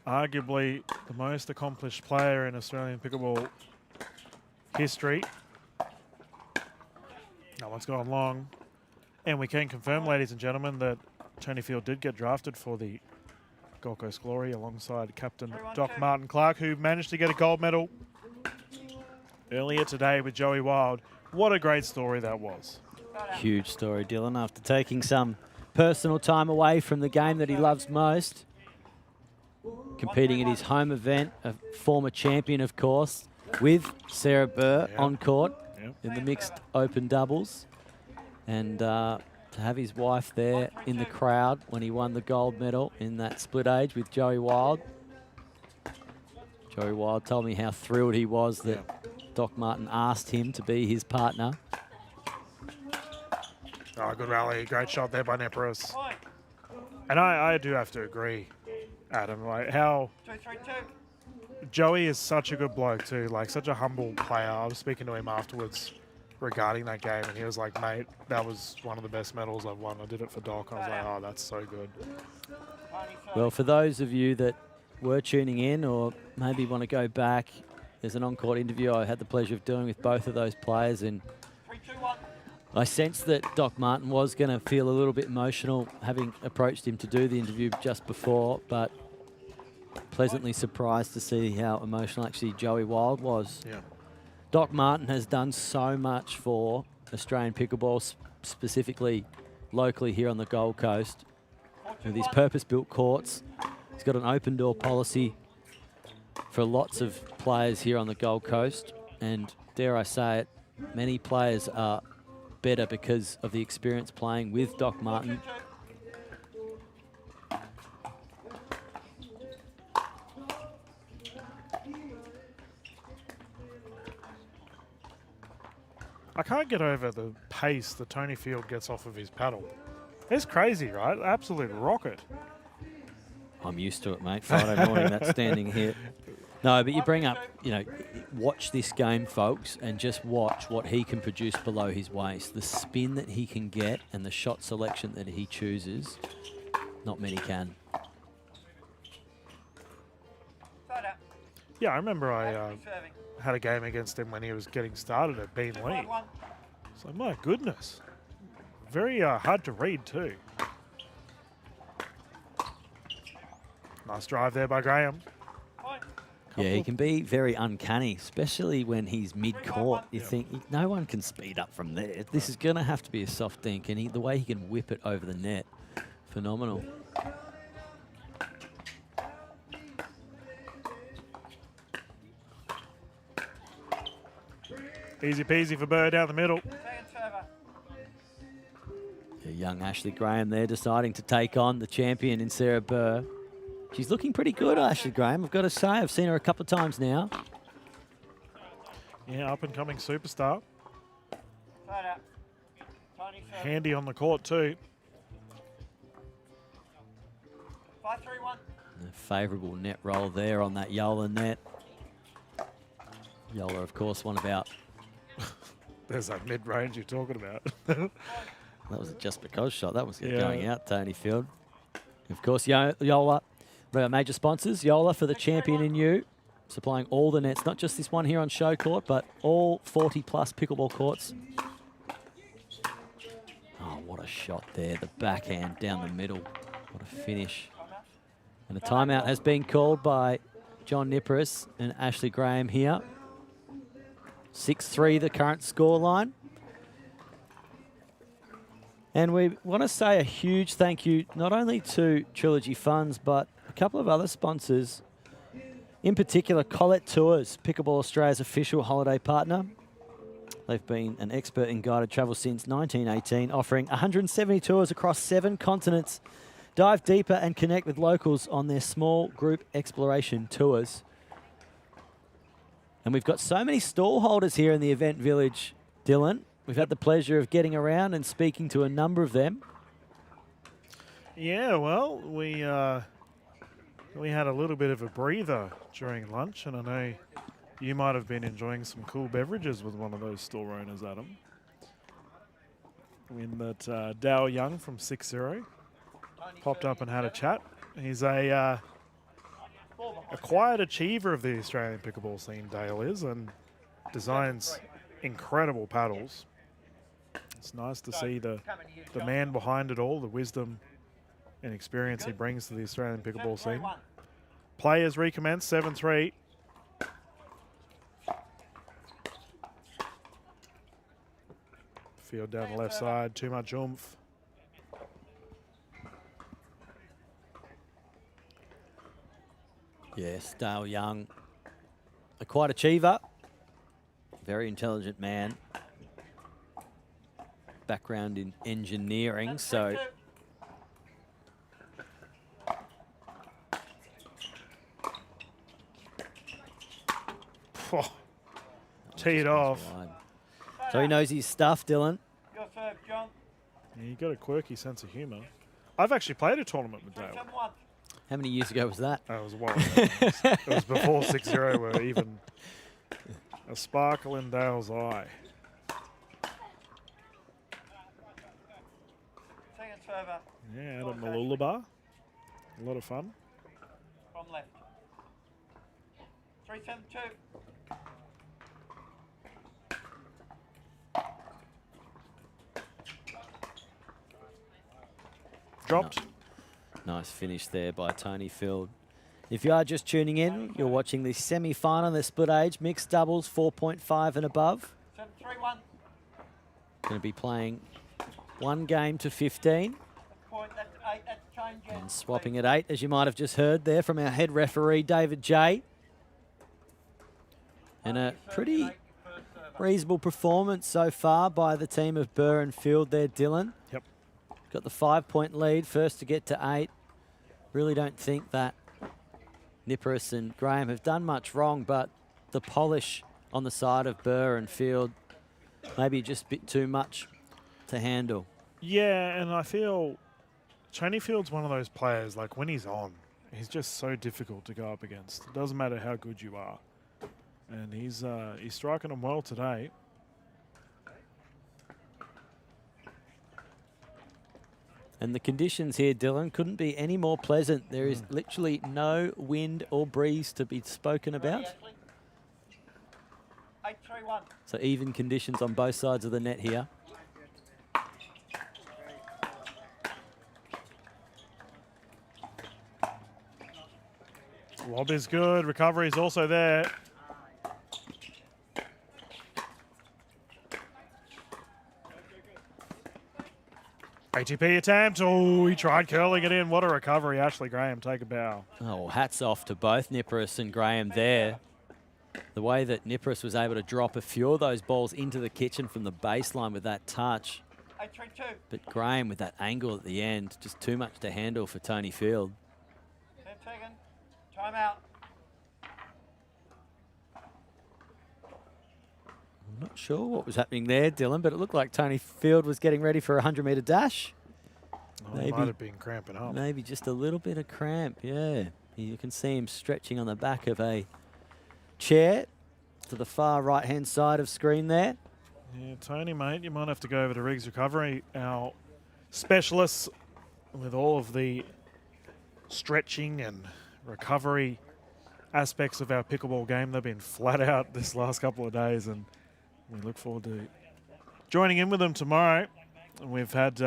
arguably the most accomplished player in Australian pickleball history. That one's gone long. And we can confirm, ladies and gentlemen, that Tony Field did get drafted for the Gold Coast Glory alongside Captain Doc Martin Clark, who managed to get a gold medal earlier today with Joey Wild. What a great story that was.
Huge story, Dylan, after taking some personal time away from the game that he loves most. Competing at his home event, a former champion, of course, with Sarah Burr on court in the mixed open doubles. And to have his wife there in the crowd when he won the gold medal in that split age with Joey Wild. Joey Wild told me how thrilled he was that Doc Martin asked him to be his partner.
Oh, good rally. Great shot there by Nipris. And I do have to agree, Adam, like how
2-3-2.
Joey is such a good bloke too, like such a humble player. I was speaking to him afterwards regarding that game, and he was like, mate, that was one of the best medals I've won. I did it for Doc. I was like, oh, that's so good.
Well, for those of you that were tuning in or maybe want to go back, there's an on-court interview I had the pleasure of doing with both of those players, and I sensed that Doc Martin was going to feel a little bit emotional having approached him to do the interview just before, but pleasantly surprised to see how emotional actually Joey Wild was.
Yeah.
Doc Martin has done so much for Australian pickleball, specifically locally here on the Gold Coast. With his purpose-built courts, he's got an open door policy for lots of players here on the Gold Coast. And dare I say it, many players are better because of the experience playing with Doc Martin.
I can't get over the pace that Tony Field gets off of his paddle. It's crazy, right? Absolute rocket.
I'm used to it, mate. Friday morning, that standing hit. No, but you bring up, you know, watch this game, folks, and just watch what he can produce below his waist. The spin that he can get and the shot selection that he chooses, not many can.
Yeah, I remember I had a game against him when he was getting started at Bean Lee. So my goodness. Very hard to read too. Nice drive there by Graham.
Yeah, he can be very uncanny, especially when he's mid-court. You think no one can speed up from there. This is going to have to be a soft dink, and the way he can whip it over the net, phenomenal.
Easy peasy for Burr down the middle.
Yeah, young Ashley Graham there deciding to take on the champion in Sarah Burr. She's looking pretty good, Ashley Graham. I've got to say, I've seen her a couple of times now.
Yeah, up-and-coming superstar. Handy on the court too.
5-3-1.
A favourable net roll there on that Yola net. Yola, of course, one of our...
There's that mid-range you're talking about.
That was a just because shot. That was going out, Tony Field. Of course, Yola, one of our major sponsors, Yola for the champion in you, supplying all the nets, not just this one here on Show Court, but all 40-plus pickleball courts. Oh, what a shot there. The backhand down the middle. What a finish. And a timeout has been called by John Nippers and Ashley Graham here. 6-3 the current scoreline. And we want to say a huge thank you not only to Trilogy Funds, but a couple of other sponsors. In particular, Collette Tours, Pickleball Australia's official holiday partner. They've been an expert in guided travel since 1918, offering 170 tours across 7 continents. Dive deeper and connect with locals on their small group exploration tours. And we've got so many stall holders here in the event village, Dylan. We've had the pleasure of getting around and speaking to a number of them.
Yeah, well, we had a little bit of a breather during lunch, and I know you might have been enjoying some cool beverages with one of those store owners, Adam. When that Dale Young from 6-0 popped up and had a chat. He's a quiet achiever of the Australian pickleball scene, Dale is, and designs incredible paddles. It's nice to see the man behind it all, the wisdom and experience he brings to the Australian pickleball scene. Players recommence 7-3. Field down the left side, too much oomph.
Yes, Dale Young, a quiet achiever, very intelligent man. Background in engineering, so
teed off.
So he knows his stuff, Dylan.
Your serve, John.
Yeah, you got a quirky sense of humour. I've actually played a tournament with Dale.
7-1.
How many years ago was that?
It was a while ago. It was before 6-0 were even a sparkle in Dale's eye.
Second server.
Yeah, Adam Malulabar. A lot of fun.
From left. 3-7-2.
Dropped.
Nice finish there by Tony Field. If you are just tuning in, you're watching the semi-final, the split age, mixed doubles, 4.5 and above.
3-1.
Going to be playing one game to 15.
Point, that's 8, that's changing.
And swapping at 8, as you might have just heard there from our head referee, David J. And a pretty reasonable performance so far by the team of Burr and Field there, Dylan.
Yep.
Got the 5-point lead, first to get to 8. Really don't think that Nippers and Graham have done much wrong, but the polish on the side of Burr and Field, maybe just a bit too much to handle.
Yeah, and I feel Tony Field's one of those players, like when he's on, he's just so difficult to go up against. It doesn't matter how good you are. And he's striking them well today.
And the conditions here, Dylan, couldn't be any more pleasant. There is literally no wind or breeze to be spoken about.
8-3-1.
So even conditions on both sides of the net here.
Lob is good. Recovery is also there. ATP attempt. Oh, he tried curling it in. What a recovery. Ashley Graham, take a bow.
Oh, hats off to both Nippers and Graham there. The way that Nippers was able to drop a few of those balls into the kitchen from the baseline with that touch.
8-3-2.
But Graham with that angle at the end, just too much to handle for Tony Field.
10 seconds. Time out.
I'm not sure what was happening there, Dylan, but it looked like Tony Field was getting ready for a 100-metre dash.
Oh, he might have been cramping up.
Maybe just a little bit of cramp, yeah. You can see him stretching on the back of a chair to the far right-hand side of screen there.
Yeah, Tony, mate, you might have to go over to Riggs Recovery, our specialists with all of the stretching and recovery aspects of our pickleball game. They've been flat out this last couple of days, and we look forward to joining in with them tomorrow. And we've had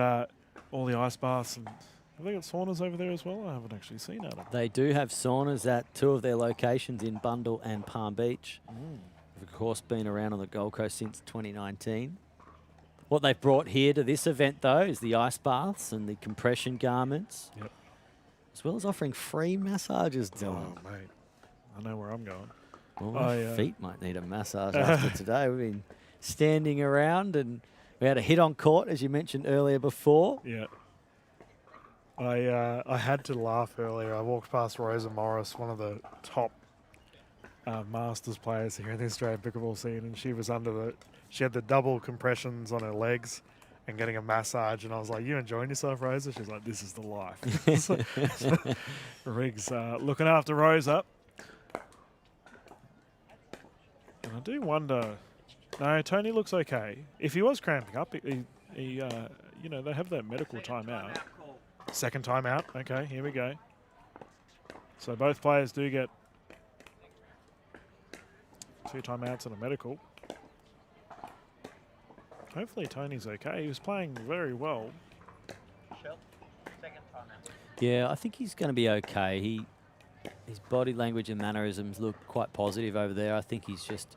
all the ice baths, and have they got saunas over there as well? I haven't actually seen Adam.
They do have saunas at 2 of their locations in Bundle and Palm Beach. They've, of course, been around on the Gold Coast since 2019. What they've brought here to this event, though, is the ice baths and the compression garments, as well as offering free massages, Dylan.
Oh, mate. I know where I'm going.
Well, my feet might need a massage after today. We've been standing around, and we had a hit on court, as you mentioned earlier before.
Yeah. I had to laugh earlier. I walked past Rosa Morris, one of the top Masters players here in the Australian pickleball scene, and she was she had the double compressions on her legs and getting a massage, and I was like, "You enjoying yourself, Rosa?" She's like, "This is the life." Riggs looking after Rosa. And I do wonder. No, Tony looks okay. If he was cramping up, he you know, they have that medical timeout. Second timeout. Okay, here we go. So both players do get 2 timeouts and a medical. Hopefully Tony's okay. He was playing very well.
Second timeout.
Yeah, I think he's going to be okay. His body language and mannerisms look quite positive over there. I think he's just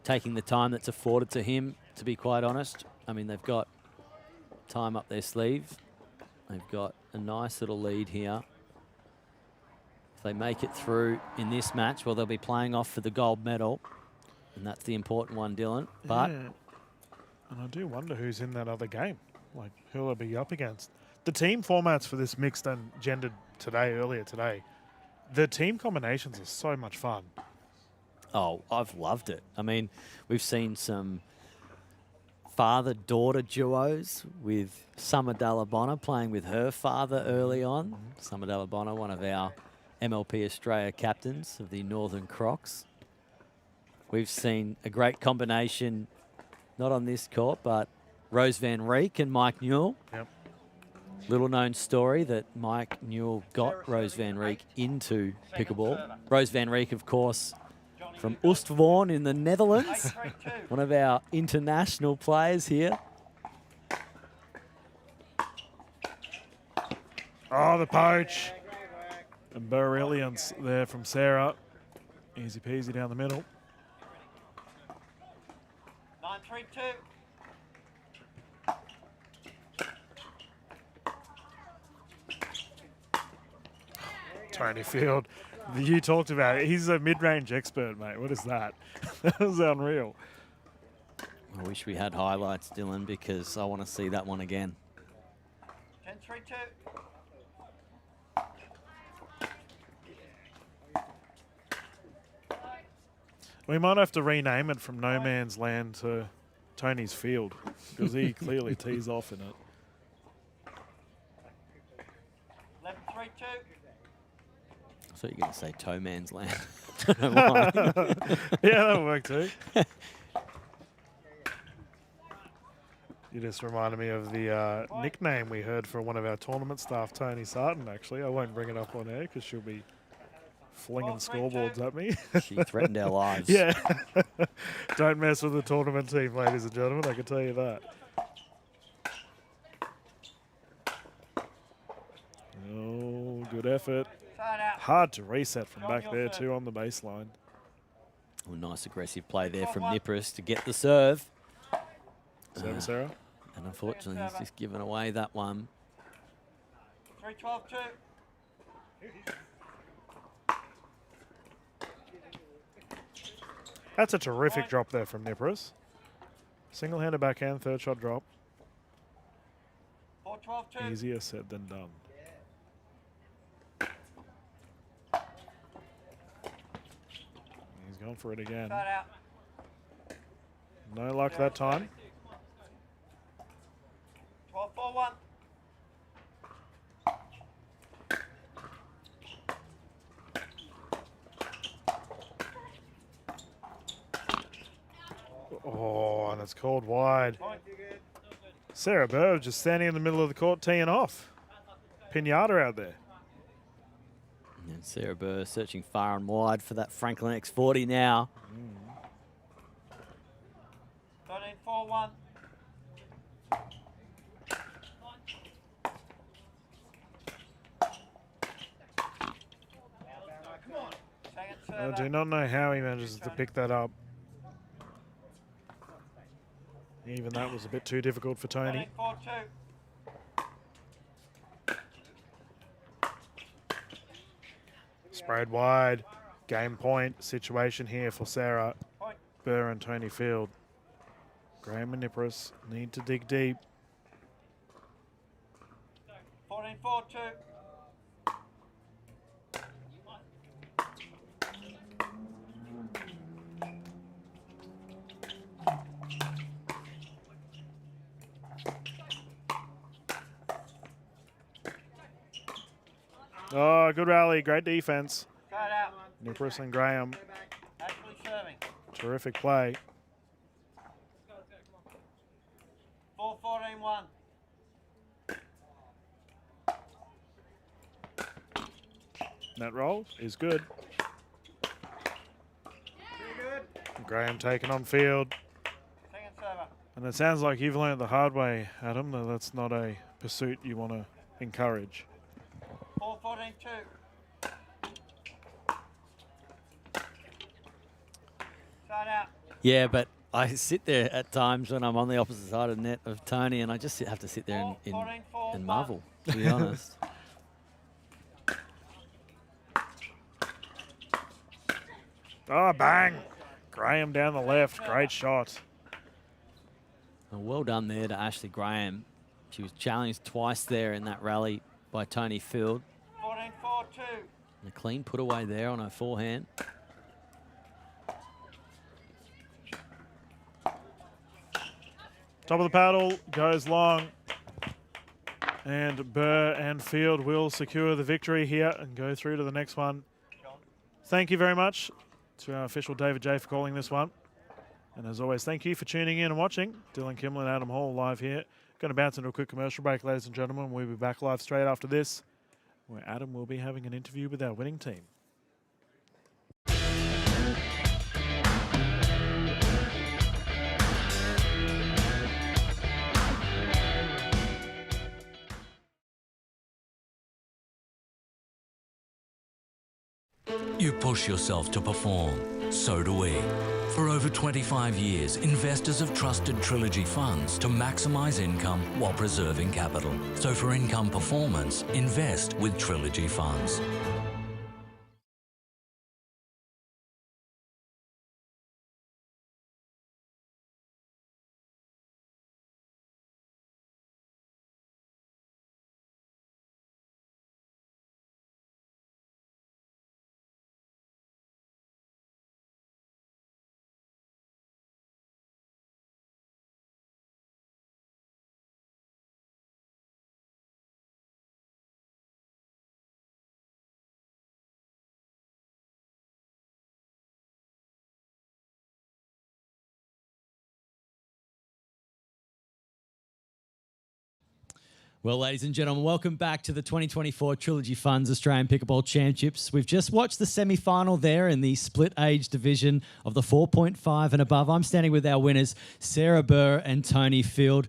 taking the time that's afforded to him, to be quite honest. I mean, they've got time up their sleeve. They've got a nice little lead here. If they make it through in this match, well, they'll be playing off for the gold medal. And that's the important one, Dylan. But
yeah. And I do wonder who's in that other game. Like, who will be up against. The team formats for this mixed and gendered earlier today, the team combinations are so much fun.
Oh, I've loved it. I mean, we've seen some father-daughter duos with Summer Dalabona playing with her father early on. Summer Dalabona, one of our MLP Australia captains of the Northern Crocs. We've seen a great combination, not on this court, but Rose Van Reek and Mike Newell.
Yep.
Little known story that Mike Newell got Rose Van Reek into pickleball. Rose Van Reek, of course, from Oostvaarn in the Netherlands. One of our international players here.
Oh, the poach. And brilliance there from Sarah. Easy peasy down the middle.
9-3-2.
Tony Field, you talked about it. He's a mid-range expert, mate. What is that? That was unreal.
I wish we had highlights, Dylan, because I want to see that one again.
10-3-2.
We might have to rename it from No Man's Land to Tony's Field, because he clearly tees off in it.
11-3-2.
I thought you were going to say Toe Man's Land. Don't know why.
Yeah, that'll work too. You just reminded me of the nickname we heard for one of our tournament staff, Tony Sarton, actually. I won't bring it up on air because she'll be flinging scoreboards at me.
She threatened our lives.
Yeah. Don't mess with the tournament team, ladies and gentlemen. I can tell you that. Oh, good effort. Hard to reset from back there too on the baseline.
Oh, nice aggressive play there from Nipris to get the serve.
Serve, Sarah.
And unfortunately, he's just given away that one.
3-12-2.
That's a terrific drop there from Nipris. Single-handed backhand, third shot drop.
4-12-2.
Easier said than done. He's gone for it again. No luck that time.
12-4-1.
Oh, and it's called wide. Sarah Burr just standing in the middle of the court teeing off. Pinata out there.
And Sarah Burr searching far and wide for that Franklin X40 now.
13-4-1.
I do not know how he manages to pick that up. Even that was a bit too difficult for Tony.
13-4-2.
Sprayed wide. Game point situation here for Sarah Burr and Tony Field. Graham and Nipris need to dig deep.
14-4-2.
Oh, good rally. Great defense.
Cut out.
Nipris and Graham.
Actually serving.
Terrific play.
4-14-1.
Net roll is good. Graham taken on field.
Second server.
And it sounds like you've learned the hard way, Adam, that that's not a pursuit you want to encourage.
4-14-2. Side out.
Yeah, but I sit there at times when I'm on the opposite side of the net of Tony, and I just have to sit there and marvel, to be honest.
Oh, bang. Graham down the left. Great shot.
And well done there to Ashley Graham. She was challenged twice there in that rally by Tony Field.
14-4-2.
And a clean put away there on her forehand.
Top of the paddle goes long. And Burr and Field will secure the victory here and go through to the next one. Thank you very much to our official David J for calling this one. And as always, thank you for tuning in and watching. Dylan Kimlin, Adam Hall live here. Going to bounce into a quick commercial break, ladies and gentlemen. We'll be back live straight after this, where Adam will be having an interview with our winning team.
You push yourself to perform. So do we. For over 25 years, investors have trusted Trilogy Funds to maximise income while preserving capital. So for income performance, invest with Trilogy Funds.
Well, ladies and gentlemen, welcome back to the 2024 Trilogy Funds Australian Pickleball Championships. We've just watched the semi-final there in the split age division of the 4.5 and above. I'm standing with our winners, Sarah Burr and Tony Field.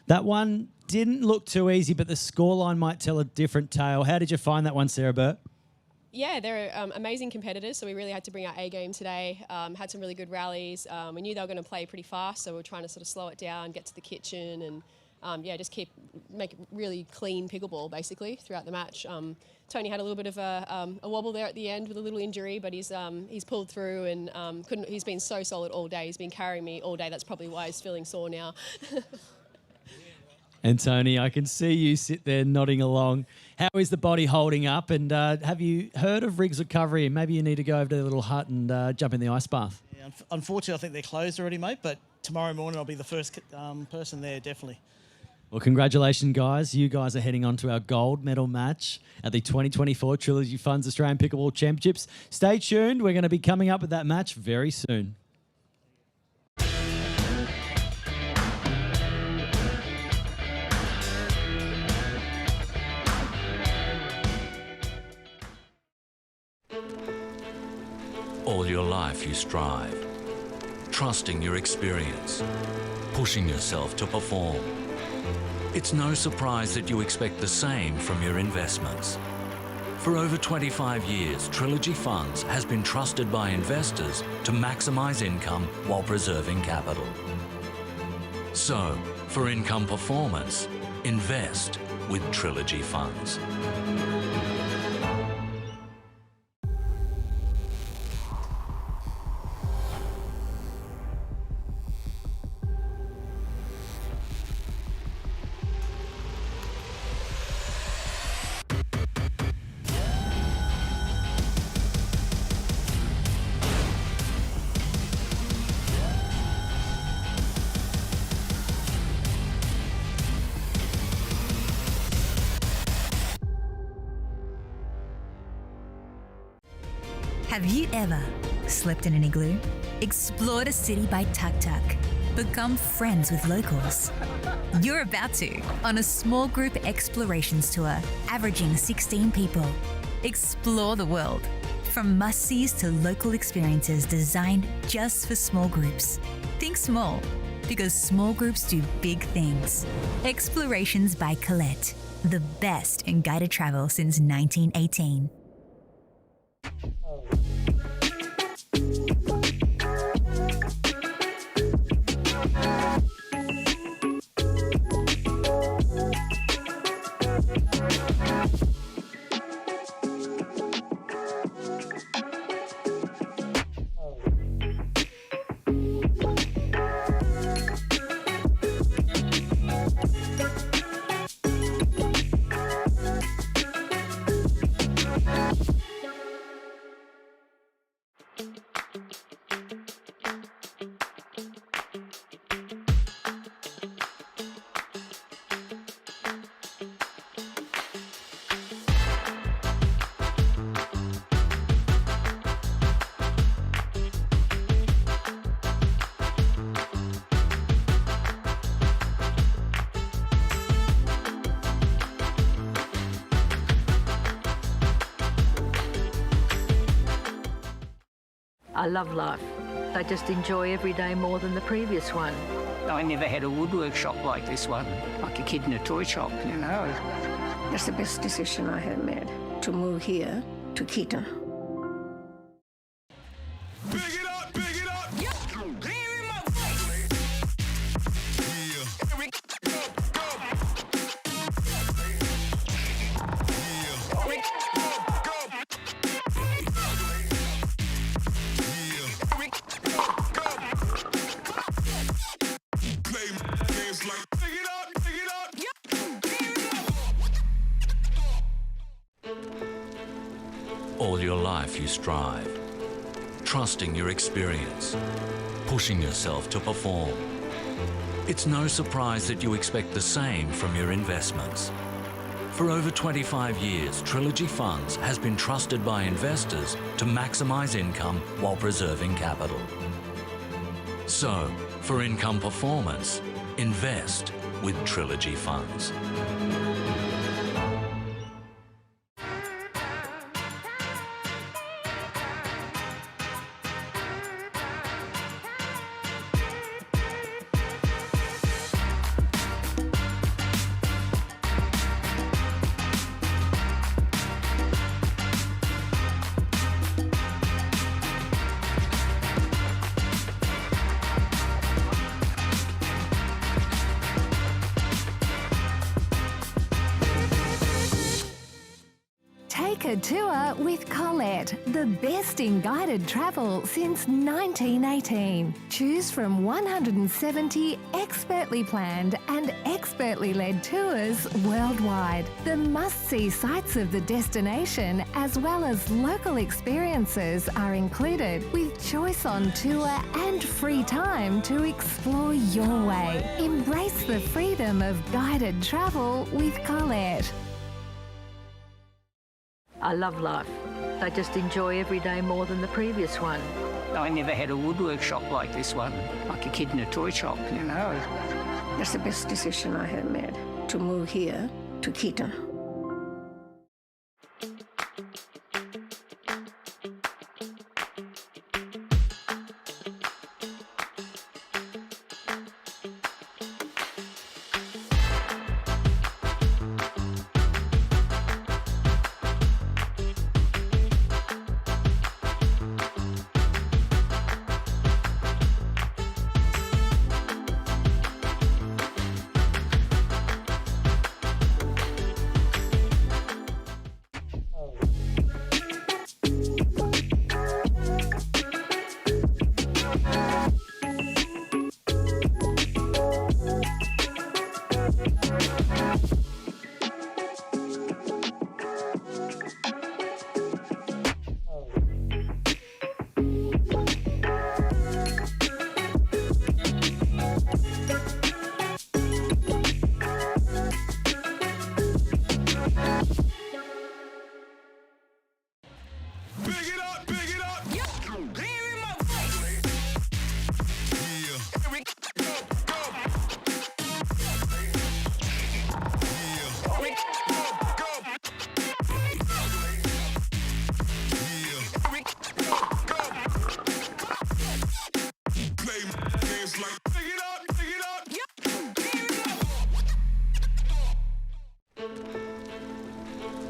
That one didn't look too easy, but the scoreline might tell a different tale. How did you find that one, Sarah Burr?
Yeah, they're amazing competitors, so we really had to bring our A game today. Had some really good rallies. We knew they were going to play pretty fast, so we were trying to sort of slow it down, get to the kitchen, and just make really clean pickleball basically throughout the match. Tony had a little bit of a wobble there at the end with a little injury, but he's pulled through and he's been so solid all day. He's been carrying me all day. That's probably why he's feeling sore now.
And Tony, I can see you sit there nodding along. How is the body holding up? And have you heard of Riggs Recovery? Maybe you need to go over to the little hut and jump in the ice bath.
Yeah, unfortunately, I think they're closed already, mate. But tomorrow morning, I'll be the first person there, definitely.
Well, congratulations, guys. You guys are heading on to our gold medal match at the 2024 Trilogy Funds Australian Pickleball Championships. Stay tuned. We're going to be coming up with that match very soon.
All your life you strive, trusting your experience, pushing yourself to perform. It's no surprise that you expect the same from your investments. For over 25 years, Trilogy Funds has been trusted by investors to maximise income while preserving capital. So, for income performance, invest with Trilogy Funds.
Have you ever slept in an igloo? Explored a city by tuk-tuk? Become friends with locals? You're about to on a small group explorations tour, averaging 16 people. Explore the world, from must-sees to local experiences designed just for small groups. Think small, because small groups do big things. Explorations by Collette, the best in guided travel since 1918.
I love life. I just enjoy every day more than the previous one.
I never had a woodwork shop like this one, like a kid in a toy shop, you know.
That's the best decision I have made, to move here to Keaton.
All your life you strive, trusting your experience, pushing yourself to perform. It's no surprise that you expect the same from your investments. For over 25 years, Trilogy Funds has been trusted by investors to maximise income while preserving capital. So, for income performance, invest with Trilogy Funds.
Take a tour with Collette, the best in guided travel since 1918. Choose from 170 expertly planned and expertly led tours worldwide. The must-see sites of the destination as well as local experiences are included, with choice on tour and free time to explore your way. Embrace the freedom of guided travel with Collette.
I love life. I just enjoy every day more than the previous one.
I never had a woodwork shop like this one, like a kid in a toy shop, you know.
That's the best decision I have made, to move here to Keaton.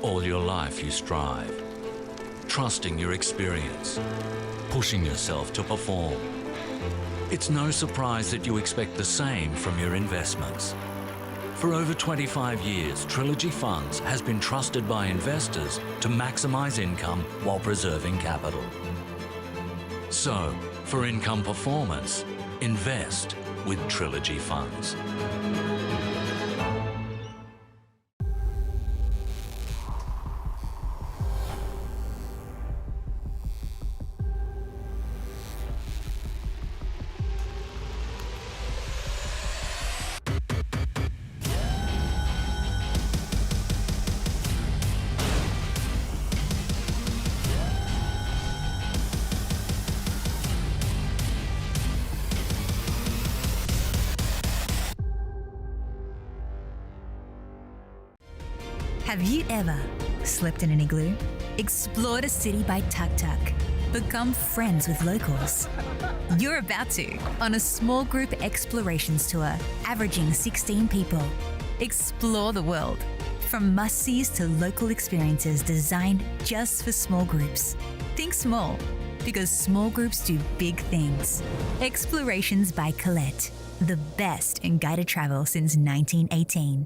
All your life you strive, trusting your experience, pushing yourself to perform. It's no surprise that you expect the same from your investments. For over 25 years, Trilogy Funds has been trusted by investors to maximise income while preserving capital. So, for income performance, invest with Trilogy Funds.
Have you ever slept in an igloo? Explored a city by tuk-tuk? Become friends with locals? You're about to on a small group explorations tour, averaging 16 people. Explore the world, from must-sees to local experiences designed just for small groups. Think small, because small groups do big things. Explorations by Collette, the best in guided travel since 1918.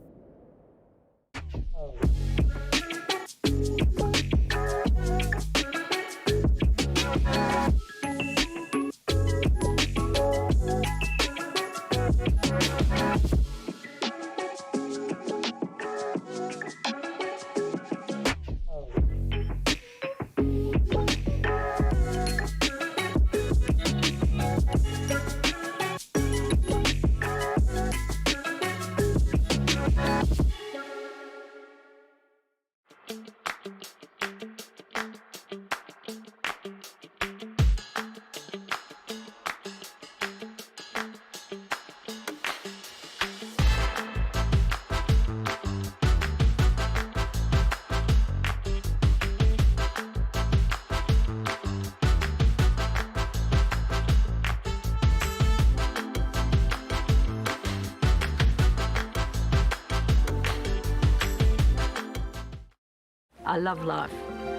I love life.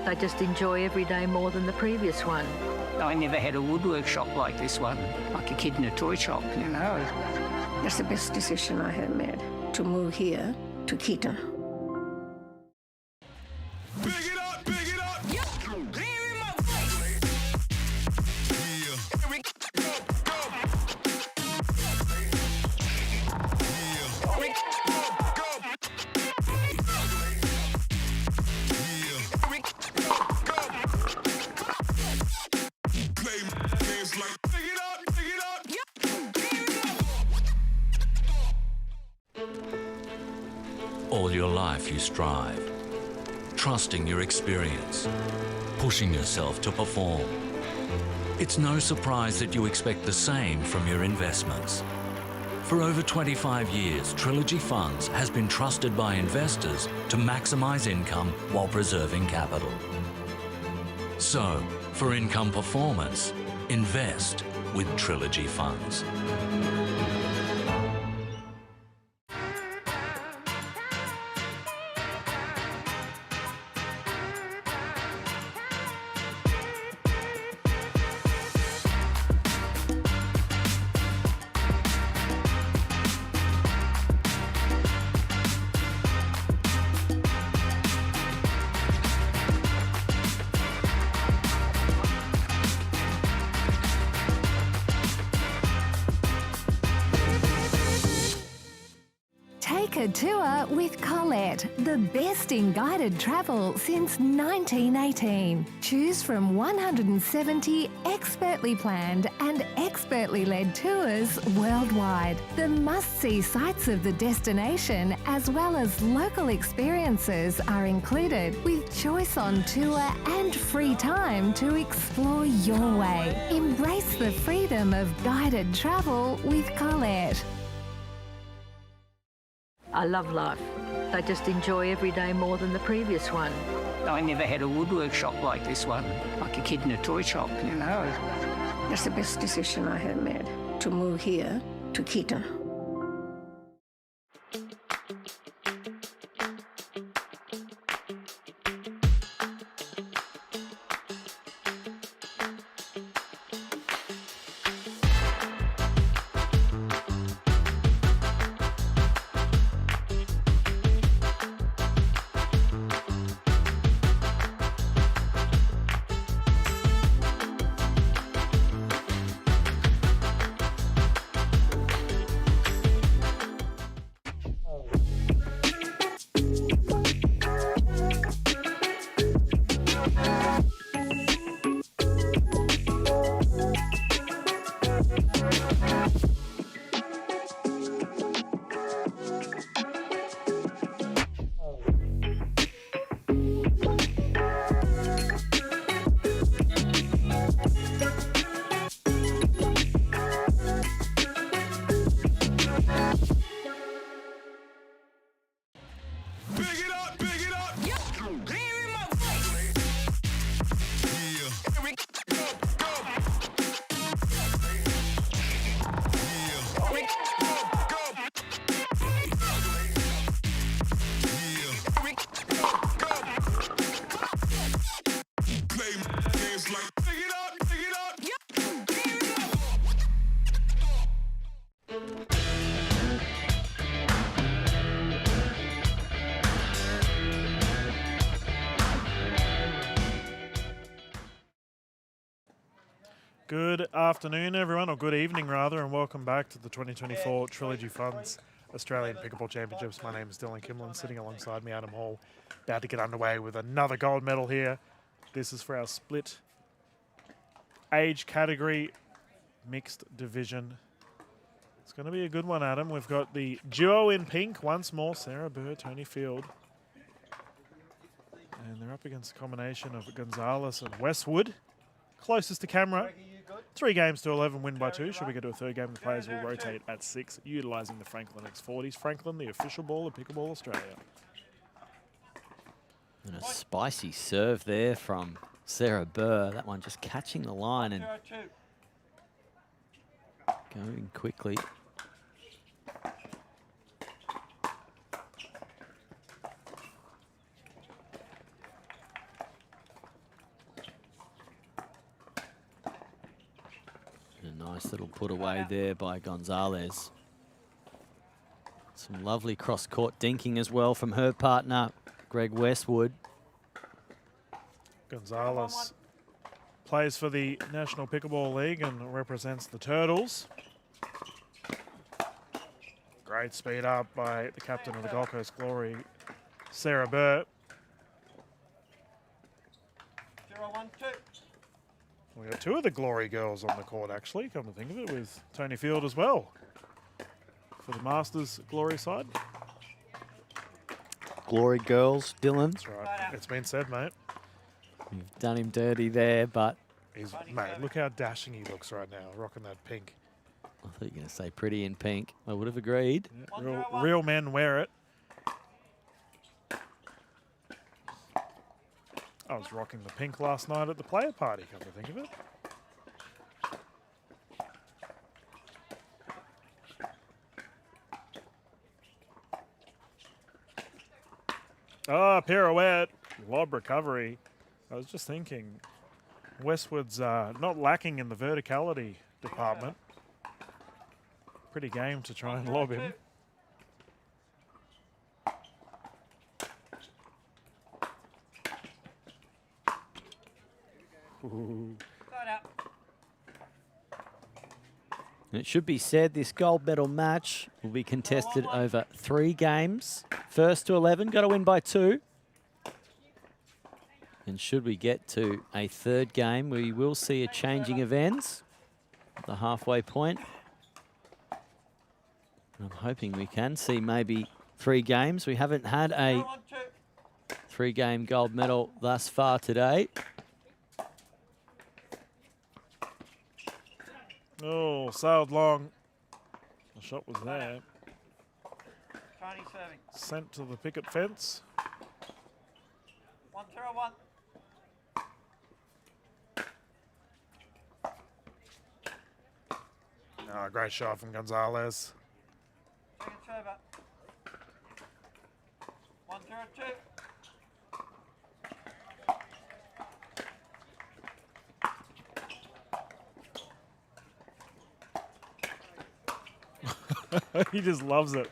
I just enjoy every day more than the previous one.
I never had a woodwork shop like this one, like a kid in a toy shop, you know.
That's the best decision I have made, to move here to Keaton.
Big it up, big it up.
All your life you strive, trusting your experience, pushing yourself to perform. It's no surprise that you expect the same from your investments. For over 25 years, Trilogy Funds has been trusted by investors to maximise income while preserving capital. So, for income performance, invest with Trilogy Funds.
Take a tour with Collette, the best in guided travel since 1918. Choose from 170 expertly planned and expertly led tours worldwide. The must-see sights of the destination as well as local experiences are included, with choice on tour and free time to explore your way. Embrace the freedom of guided travel with Collette.
I love life. I just enjoy every day more than the previous one.
I never had a woodwork shop like this one, like a kid in a toy shop, you know.
That's the best decision I have made, to move here to Keaton.
Good afternoon, everyone, or good evening, rather, and welcome back to the 2024 Trilogy Funds Australian Pickleball Championships. My name is Dylan Kimlin, sitting alongside me, Adam Hall, about to get underway with another gold medal here. This is for our split age category mixed division. It's going to be a good one, Adam. We've got the duo in pink once more, Sarah Burr, Tony Field. And they're up against a combination of Gonzalez and Westwood. Closest to camera. 3 games to 11, win by 2. Should we get to a third game, the players will rotate at 6, utilising the Franklin X40s. Franklin, the official ball of Pickleball Australia.
And a spicy serve there from Sarah Burr. That one just catching the line and going quickly. Nice little put away there by Gonzalez. Some lovely cross-court dinking as well from her partner, Greg Westwood.
Gonzalez plays for the National Pickleball League and represents the Turtles. Great speed up by the captain of the Gold Coast Glory, Sarah Burr.
0-1-2.
We got two of the Glory girls on the court, actually, come to think of it, with Tony Field as well for the Masters Glory side.
Glory girls, Dylan.
That's right. It's been said, mate.
You've done him dirty there, but...
Mate, look how dashing he looks right now, rocking that pink.
I thought you were going to say pretty in pink. I would have agreed.
Yeah, real men wear it. I was rocking the pink last night at the player party, come to think of it. Oh, pirouette, lob recovery. I was just thinking, Westwood's not lacking in the verticality department. Pretty game to try and lob him.
And it should be said this gold medal match will be contested over 3 games. First to 11, got to win by 2. And should we get to a 3rd game, we will see a changing of ends at the halfway point. I'm hoping we can see maybe 3 games. We haven't had a 3-game gold medal thus far today.
Oh, sailed long. The shot was there.
Tony serving.
Sent to the picket fence.
1-0-1.
Oh, great shot from Gonzalez.
Second server. 1-0-2.
He just loves it.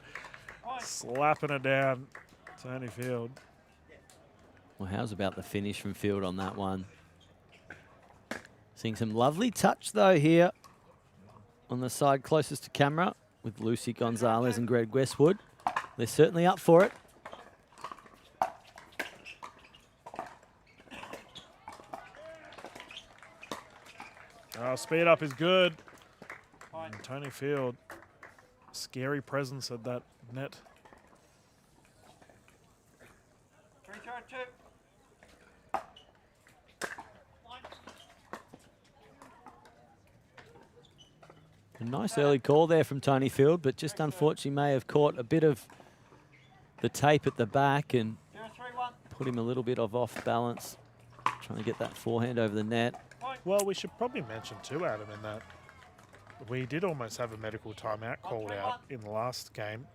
Slapping it down, Tony Field.
Well, how's about the finish from Field on that one? Seeing some lovely touch, though, here on the side closest to camera with Lucy Gonzalez and Greg Westwood. They're certainly up for it.
Oh, speed up is good. And Tony Field, scary presence at that net.
3-0-2.
A nice early call there from Tony Field, but just unfortunately may have caught a bit of the tape at the back and put him a little bit off balance, trying to get that forehand over the net.
Well, we should probably mention too, Adam, in that we did almost have a medical timeout called out in the last game.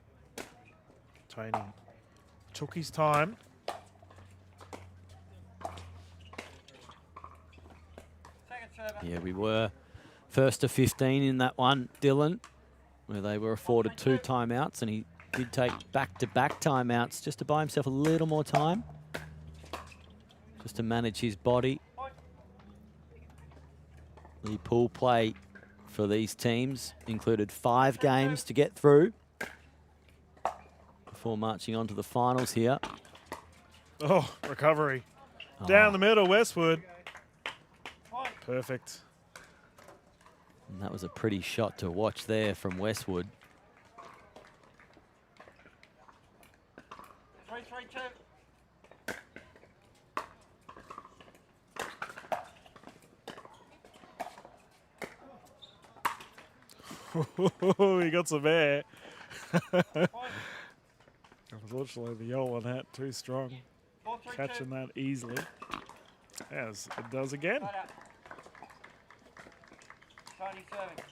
Tony took his time.
Yeah, we were first to 15 in that one, Dylan, where they were afforded 2 timeouts, and he did take back-to-back timeouts just to buy himself a little more time, just to manage his body. The pool play for these teams included 5 games to get through before marching on to the finals here.
Oh, recovery. Down the middle, Westwood. Perfect.
And that was a pretty shot to watch there from Westwood.
3-3-2.
He got some air. Unfortunately, the yellow hat too strong. Catching that easily. As it does again.
Tony serving.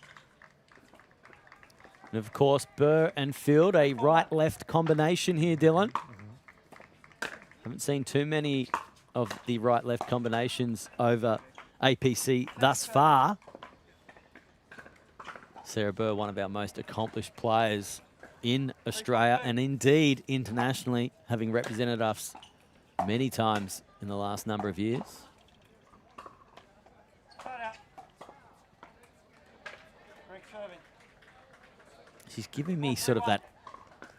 And of course, Burr and Field, a right-left combination here, Dylan. Haven't seen too many of the right-left combinations over APC thus far. Sarah Burr, one of our most accomplished players in Australia and indeed internationally, having represented us many times in the last number of years. She's giving me sort of that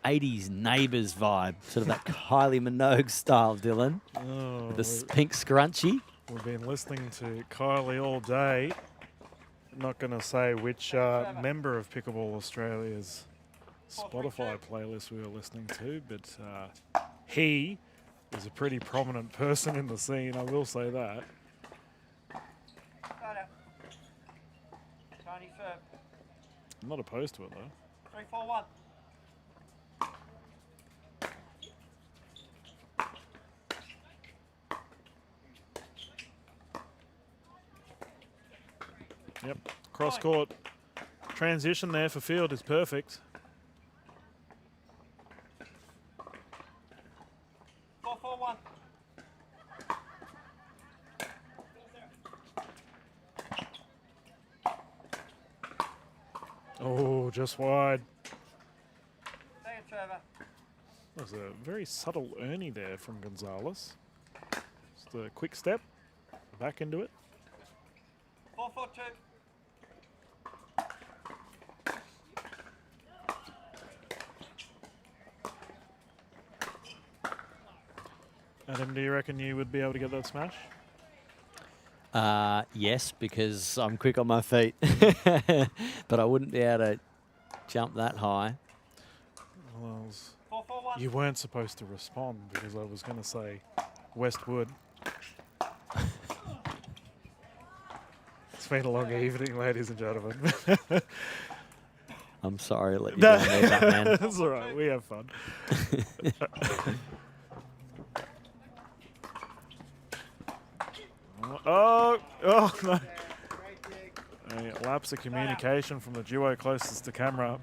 80s Neighbours vibe, sort of that Kylie Minogue style, Dylan.
Oh,
With the pink scrunchie.
We've been listening to Kylie all day. Not going to say which member of Pickleball Australia's Spotify playlist we were listening to, but he is a pretty prominent person in the scene, I will say that.
Tony serve.
I'm not opposed to it, though.
3-4-1.
Yep, cross court transition there for field is perfect.
4-4-1.
Oh, just wide.
Second server.
That was a very subtle Ernie there from Gonzalez. Just a quick step, back into it.
4-4-2.
Adam, do you reckon you would be able to get that smash?
Yes, because I'm quick on my feet. But I wouldn't be able to jump that high.
Well, you weren't supposed to respond because I was going to say Westwood. It's been a long evening, ladies and gentlemen.
I'm sorry to let you down there, Batman.
That's all right. We have fun. Oh, no. A lapse of communication from the duo closest to camera.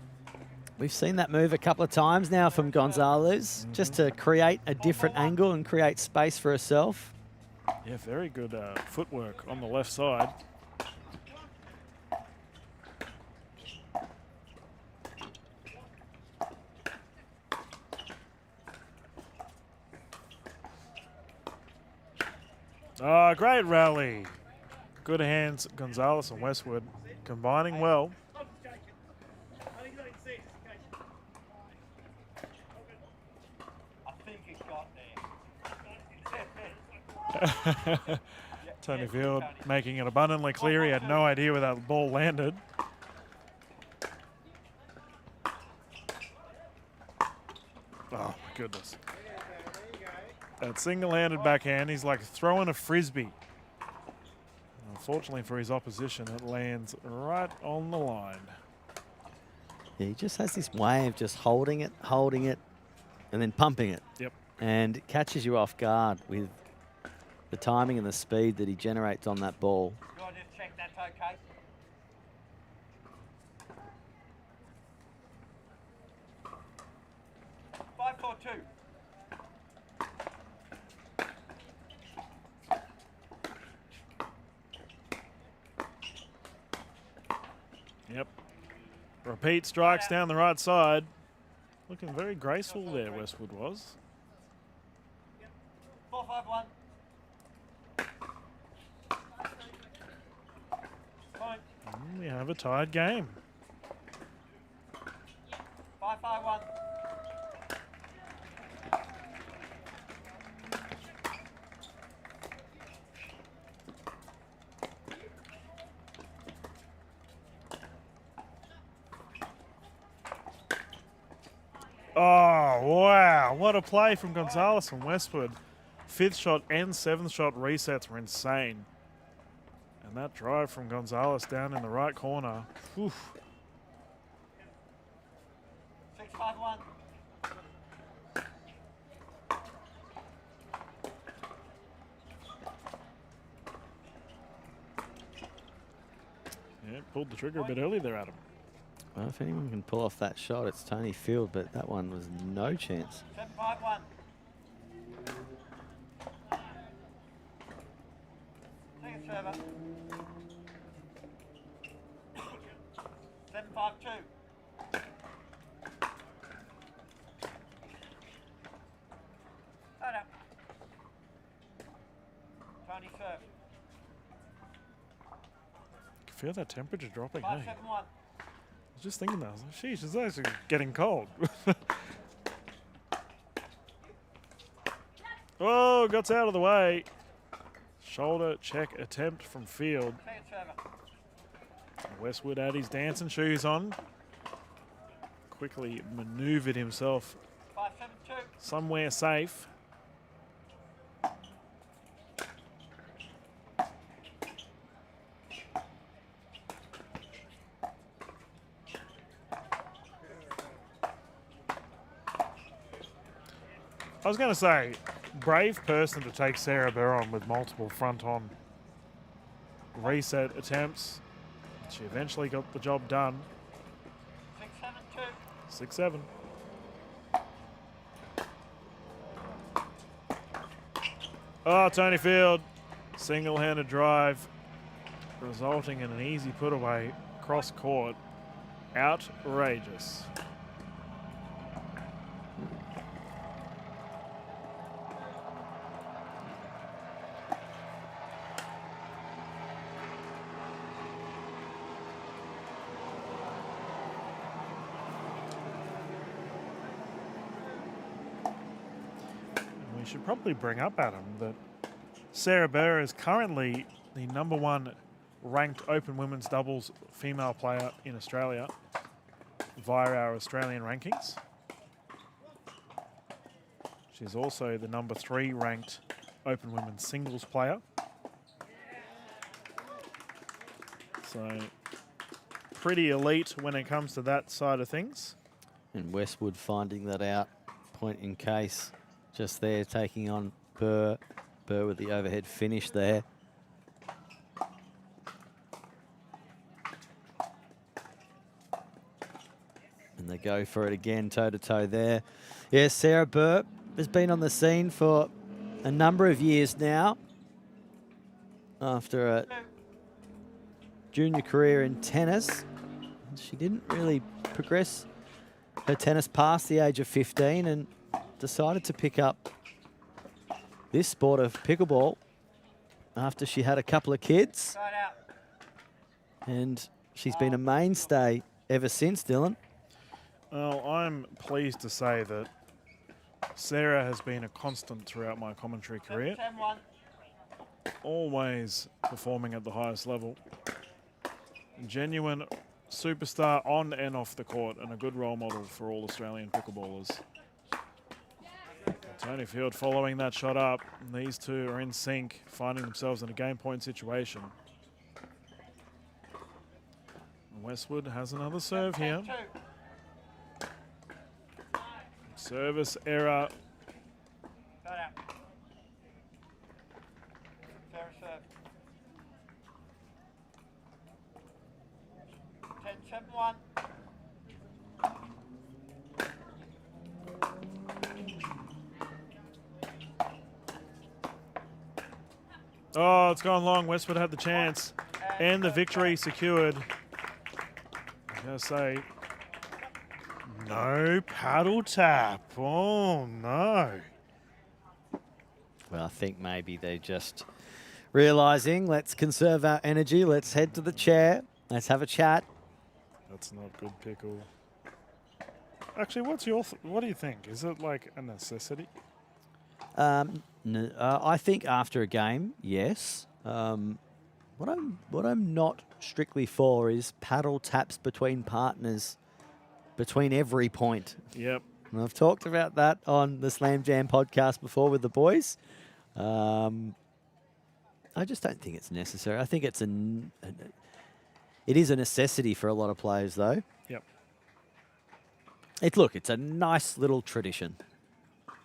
We've seen that move a couple of times now from Gonzalez, just to create a different angle and create space for herself.
Yeah, very good footwork on the left side. Oh, great rally. Good hands, Gonzalez and Westwood combining well.
I think it got there.
Tony Field making it abundantly clear he had no idea where that ball landed. Oh, my goodness. That single-handed backhand, he's like throwing a frisbee. Unfortunately for his opposition, it lands right on the line.
Yeah, he just has this way of just holding it, and then pumping it.
Yep.
And it catches you off guard with the timing and the speed that he generates on that ball.
Go on, just check that's okay. Five, 4, 2.
Yep. Repeat strikes down the right side. Looking very graceful there, Westwood was.
4, 5, 1.
We have a tied game.
5, 5, 1.
Oh, wow. What a play from Gonzalez and Westwood. Fifth shot and seventh shot resets were insane. And that drive from Gonzalez down in the right corner. Oof.
6, 5, 1.
Yeah, pulled the trigger a bit early there, Adam.
Well, if anyone can pull off that shot, it's Tony Field, but that one was no chance.
7, 5, 1. Second server. 7, 6-5-2. Hold up. Tony serve.
I can feel that temperature dropping.
5-7-1.
Hey? I was just thinking that. I was like, sheesh, it's actually getting cold. Oh, got out of the way. Shoulder check attempt from field. Westwood had his dancing shoes on. Quickly maneuvered himself
5-7-2.
somewhere safe. I was going to say, brave person to take Sarah Burr on with multiple front-on reset attempts. She eventually got the job done.
6-7-2.
6-7. Oh, Tony Field, single-handed drive, resulting in an easy put away cross court. Outrageous. We should probably bring up, Adam, that Sarah Burr is currently the #1 ranked open women's doubles female player in Australia via our Australian rankings. She's also the #3 ranked open women's singles player. So pretty elite when it comes to that side of things.
And Westwood finding that out, point in case. Just there, taking on Burr. Burr with the overhead finish there. And they go for it again, toe-to-toe there. Yeah, Sarah Burr has been on the scene for a number of years now. After a junior career in tennis, she didn't really progress her tennis past the age of 15 and decided to pick up this sport of pickleball after she had a couple of kids. And she's been a mainstay ever since, Dylan.
Well, I'm pleased to say that Sarah has been a constant throughout my commentary career.
10-1.
Always performing at the highest level. Genuine superstar on and off the court and a good role model for all Australian pickleballers. Tony Field following that shot up. These two are in sync, finding themselves in a game point situation. Westwood has another serve here. Service error.
Sarah serve. 10-7-1.
Oh, it's gone long. Westwood had the chance and the victory secured. I gotta say, no paddle tap. Oh, no.
Well, I think maybe they're just realising, let's conserve our energy, let's head to the chair, let's have a chat.
That's not good, Pickle. Actually, what do you think? Is it like a necessity?
No, I think after a game, yes. What I'm not strictly for is paddle taps between partners between every point.
Yep.
And I've talked about that on the Slam Jam podcast before with the boys. I just don't think it's necessary. I think it is a necessity for a lot of players, though.
Yep.
It's a nice little tradition,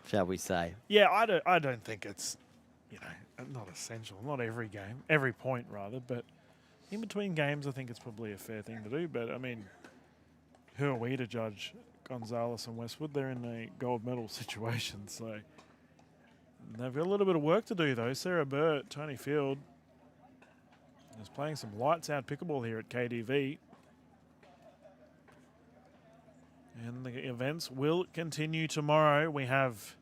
shall we say?
Yeah, I don't think it's, not essential. Not every game, every point rather, but in between games, I think it's probably a fair thing to do. But I mean, who are we to judge Gonzalez and Westwood? They're in a gold medal situation, so they've got a little bit of work to do though. Sarah Burr, Tony Field is playing some lights out pickleball here at KDV. And the events will continue tomorrow. We have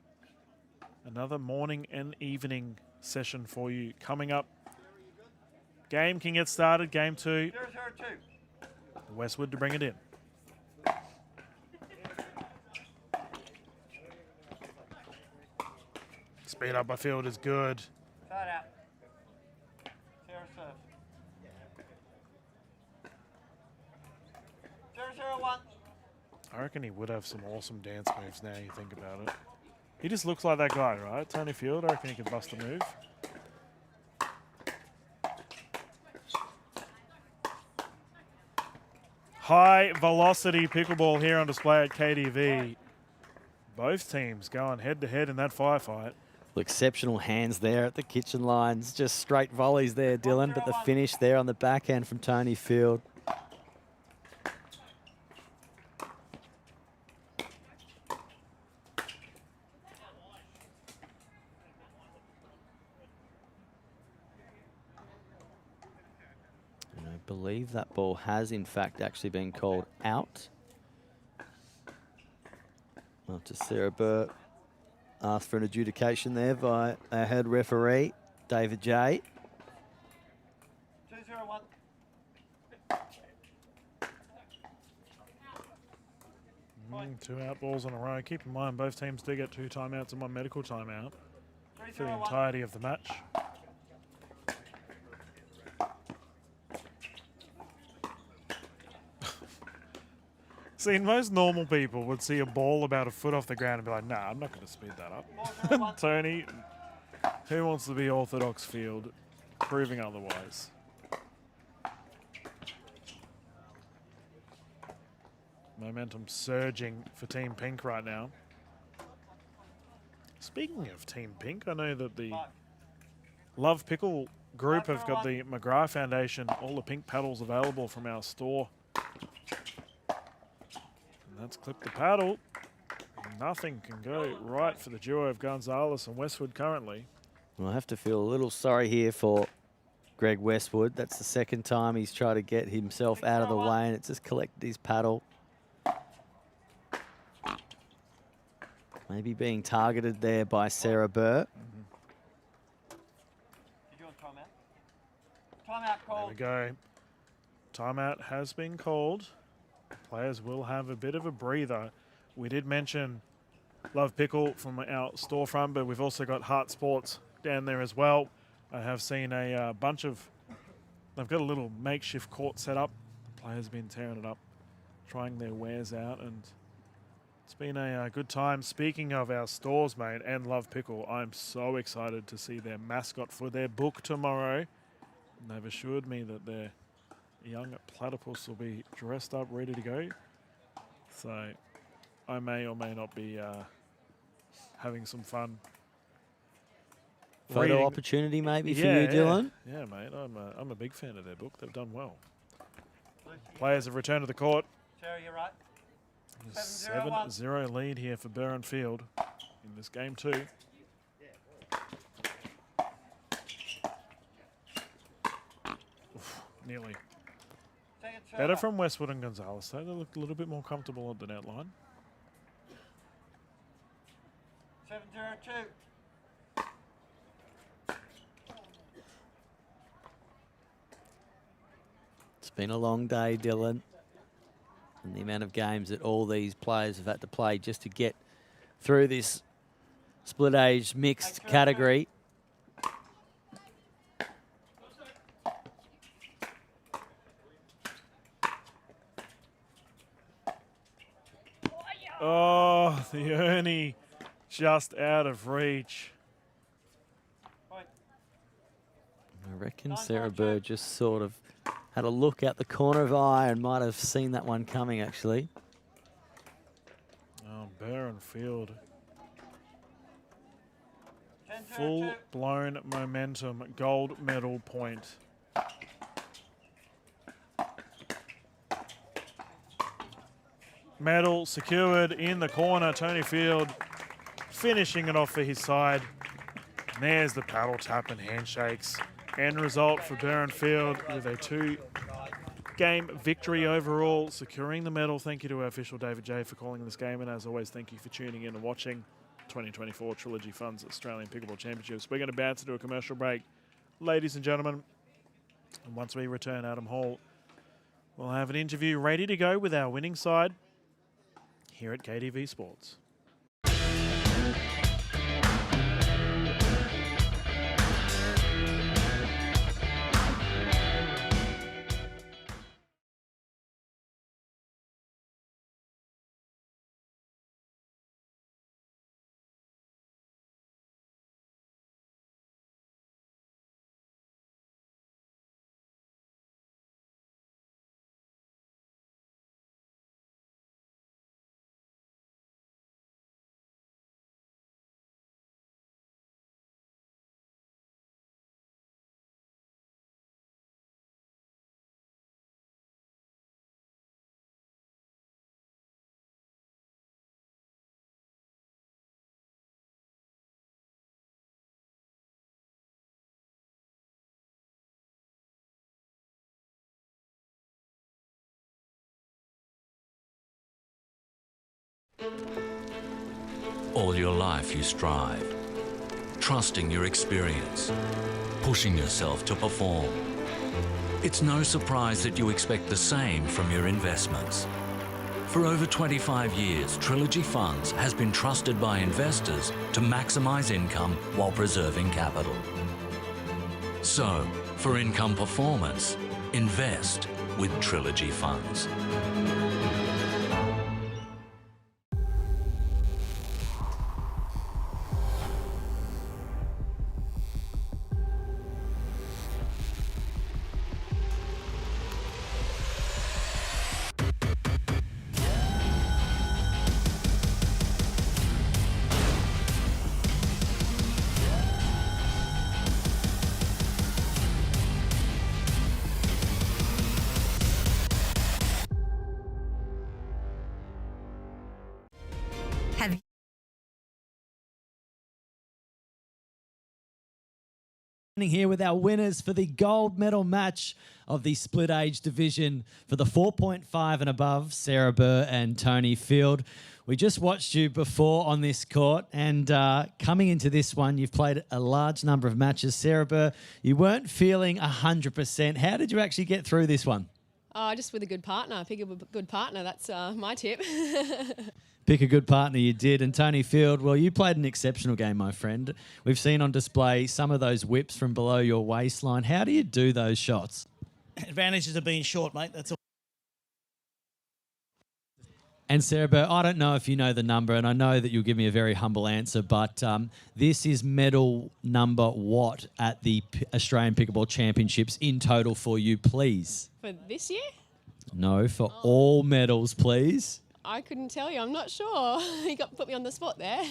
another morning and evening session for you coming up. Game can get started, game 2.
002.
Westwood to bring it in. Speed up by field is good.
Side out. 0 serve. 001.
I reckon he would have some awesome dance moves now you think about it. He just looks like that guy, right? Tony Field, I reckon he could bust a move. High velocity pickleball here on display at KDV. Both teams going head to head in that firefight.
Exceptional hands there at the kitchen lines. Just straight volleys there, Dylan, but the finish there on the backhand from Tony Field. And I believe that ball has, in fact, actually been called out. After Sarah Burr asked for an adjudication there by our head referee, David J.
201.
Two out balls in a row. Keep in mind, both teams do get 2 timeouts and 1 medical timeout for the entirety of the match. See, most normal people would see a ball about a foot off the ground and be like, nah, I'm not going to speed that up. Tony, who wants to be orthodox field, proving otherwise. Momentum surging for Team Pink right now. Speaking of Team Pink, I know that the Love Pickle group have got the McGrath Foundation, all the pink paddles available from our store. And that's clipped the paddle. Nothing can go right for the duo of Gonzalez and Westwood currently.
Well, I have to feel a little sorry here for Greg Westwood. That's the second time he's tried to get himself out of the way, and it's just collected his paddle. Maybe being targeted there by Sarah Burr.
You doing timeout? Timeout called.
There we go. Timeout has been called. Players will have a bit of a breather. We did mention Love Pickle from our storefront, but we've also got Heart Sports down there as well. I have seen a bunch of, they've got a little makeshift court set up. Players have been tearing it up, trying their wares out, and it's been a good time. Speaking of our stores, mate, and Love Pickle, I'm so excited to see their mascot for their book tomorrow. And they've assured me that their young platypus will be dressed up, ready to go. So I may or may not be having some fun.
Photo
reading.
opportunity maybe for you, Dylan?
Yeah, mate. I'm a big fan of their book. They've done well. Players have returned to the court.
Sarah, you're right.
7-0 lead here for Burren Field in this game 2. Oof, nearly. Better from Westwood and Gonzalez, though. They look a little bit more comfortable at the net line.
702.
It's been a long day, Dylan. And the amount of games that all these players have had to play just to get through this split age mixed category.
Oh, the Ernie just out of reach.
I reckon Sarah Burr just sort of had a look out the corner of her eye and might have seen that one coming, actually.
Oh, Burren Field. Full-blown momentum, gold medal point. Medal secured in the corner. Tony Field finishing it off for his side. And there's the paddle tap and handshakes. End result for Burren Field with a game victory overall, securing the medal. Thank you to our official David J for calling this game, and as always, thank you for tuning in and watching 2024 Trilogy Funds Australian Pickleball Championships. We're going to bounce into a commercial break, ladies and gentlemen, and once we return, Adam Hall will have an interview ready to go with our winning side here at KDV Sports.
All your life you strive, trusting your experience, pushing yourself to perform. It's no surprise that you expect the same from your investments. For over 25 years, Trilogy Funds has been trusted by investors to maximise income while preserving capital. So, for income performance, invest with Trilogy Funds.
Here with our winners for the gold medal match of the split age division for the 4.5 and above, Sarah Burr and Tony Field. We just watched you before on this court, and coming into this one, you've played a large number of matches. Sarah Burr, you weren't feeling 100%. How did you actually get through this one?
Just with a good partner. Pick a good partner. That's my tip.
Pick a good partner, you did. And Tony Field, well, you played an exceptional game, my friend. We've seen on display some of those whips from below your waistline. How do you do those shots?
Advantages of being short, mate. That's all.
And Sarah Burr, I don't know if you know the number, and I know that you'll give me a very humble answer, but this is medal number what at the Australian Pickleball Championships in total for you, please?
For this year?
No, for all medals, please.
I couldn't tell you. I'm not sure. You put me on the spot there.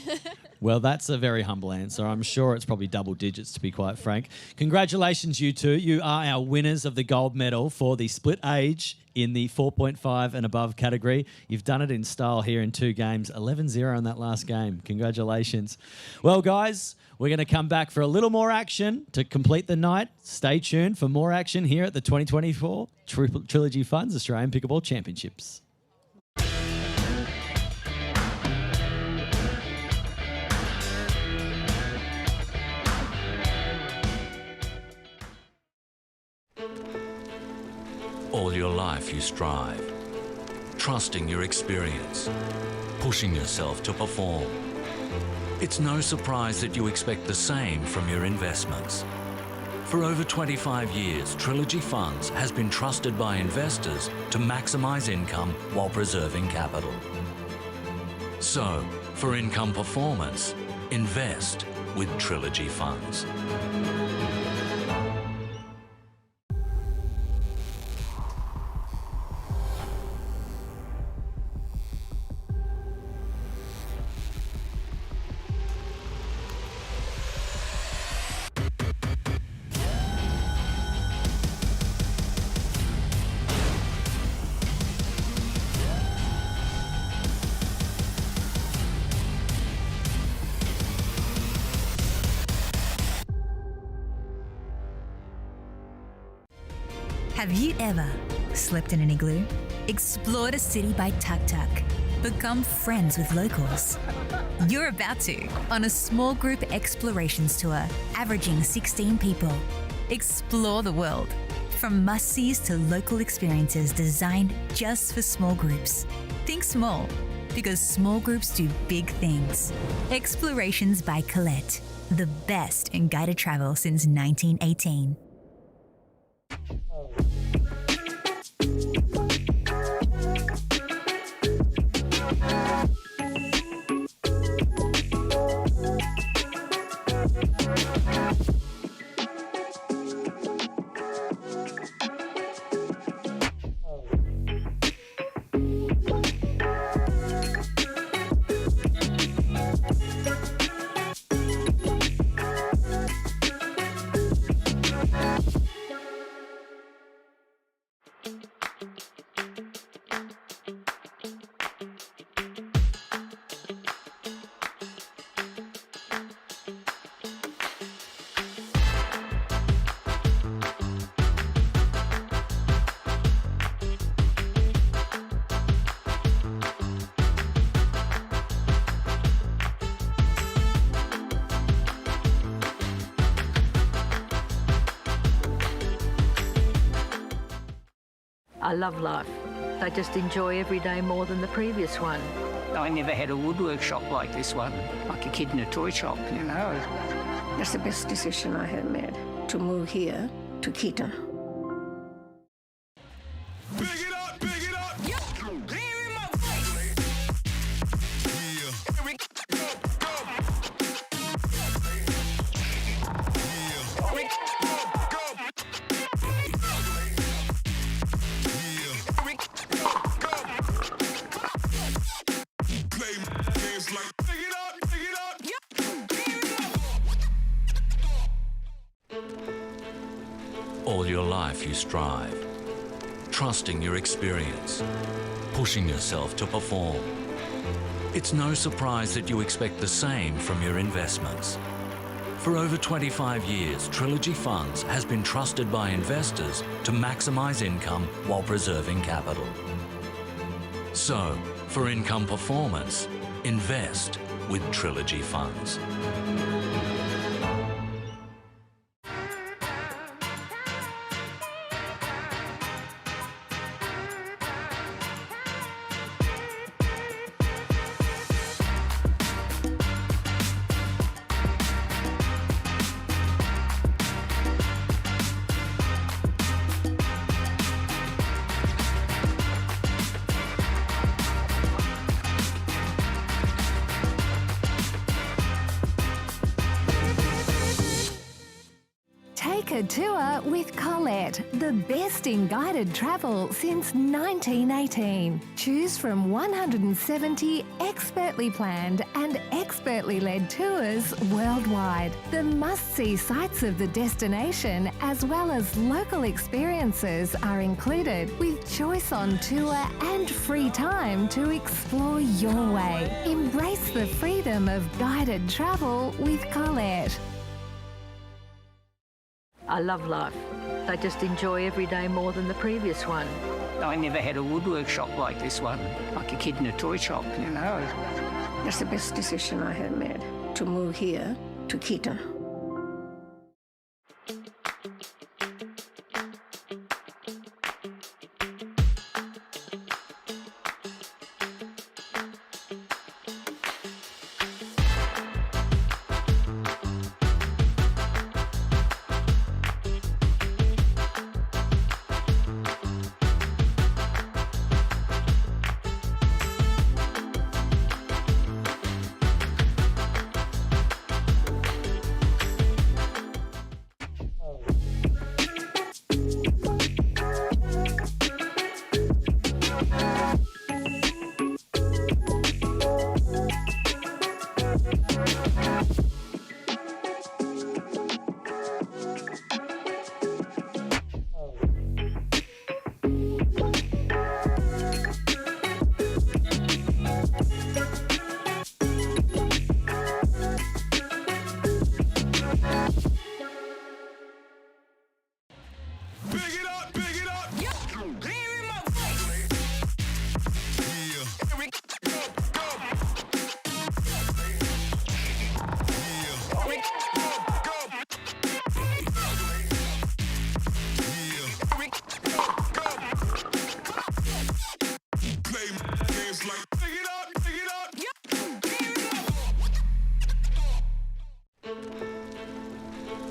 Well, that's a very humble answer. I'm sure it's probably double digits, to be quite frank. Congratulations, you two. You are our winners of the gold medal for the split age in the 4.5 and above category. You've done it in style here in 2 games, 11-0 in that last game. Congratulations. Well, guys, we're going to come back for a little more action to complete the night. Stay tuned for more action here at the 2024 Trilogy Funds Australian Pickleball Championships.
All your life you strive, trusting your experience, pushing yourself to perform. It's no surprise that you expect the same from your investments. For over 25 years, Trilogy Funds has been trusted by investors to maximise income while preserving capital. So, for income performance, invest with Trilogy Funds.
Have you ever Slipped in an igloo? Explore the city by Tuk Tuk. Become friends with locals. You're about to on a small group explorations tour, averaging 16 people. Explore the world, from must-sees to local experiences designed just for small groups. Think small, because small groups do big things. Explorations by Collette, the best in guided travel since 1918.
I love life. I just enjoy every day more than the previous one.
I never had a woodwork shop like this one, like a kid in a toy shop, you know.
That's the best decision I have made, to move here to Keaton.
Big it up, big it up.
All your life you strive, trusting your experience, pushing yourself to perform. It's no surprise that you expect the same from your investments. For over 25 years, Trilogy Funds has been trusted by investors to maximise income while preserving capital. So, for income performance, invest with Trilogy Funds.
Take a tour with Collette, the best in guided travel since 1918. Choose from 170 expertly planned and expertly led tours worldwide. The must-see sites of the destination as well as local experiences are included, with choice on tour and free time to explore your way. Embrace the freedom of guided travel with Collette.
I love life. I just enjoy every day more than the previous one.
I never had a woodwork shop like this one, like a kid in a toy shop, you know.
That's the best decision I have made, to move here to Keaton.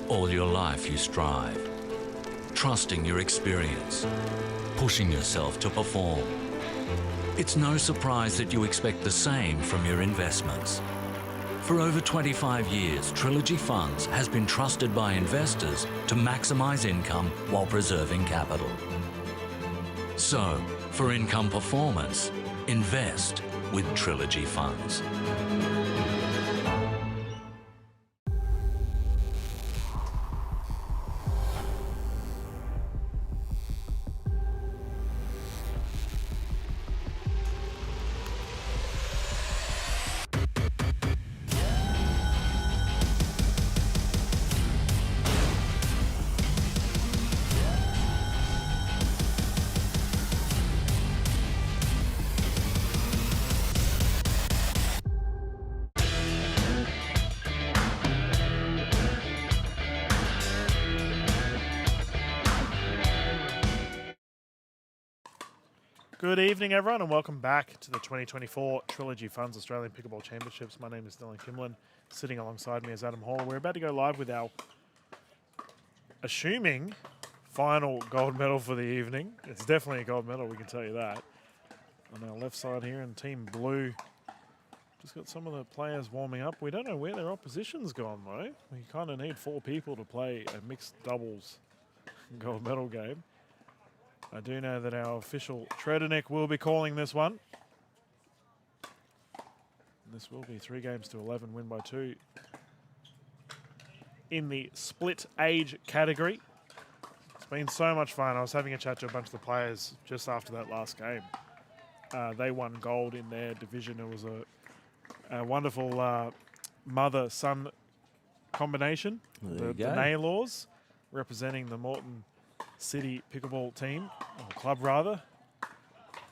All your life you strive, trusting your experience, pushing yourself to perform. It's no surprise that you expect the same from your investments. For over 25 years, Trilogy Funds has been trusted by investors to maximise income while preserving capital. So, for income performance, invest with Trilogy Funds.
Good evening, everyone, and welcome back to the 2024 Trilogy Funds Australian Pickleball Championships. My name is Dylan Kimlin. Sitting alongside me is Adam Hall. We're about to go live with our assuming final gold medal for the evening. It's definitely a gold medal, we can tell you that. On our left side here in Team Blue, just got some of the players warming up. We don't know where their opposition's gone, though. We kind of need 4 people to play a mixed doubles gold medal game. I do know that our official Tredenik will be calling this one. This will be 3-11, win by 2. In the split age category. It's been so much fun. I was having a chat to a bunch of the players just after that last game. They won gold in their division. It was a wonderful mother-son combination. The Naylors representing the Moreton City Pickleball team, or club rather,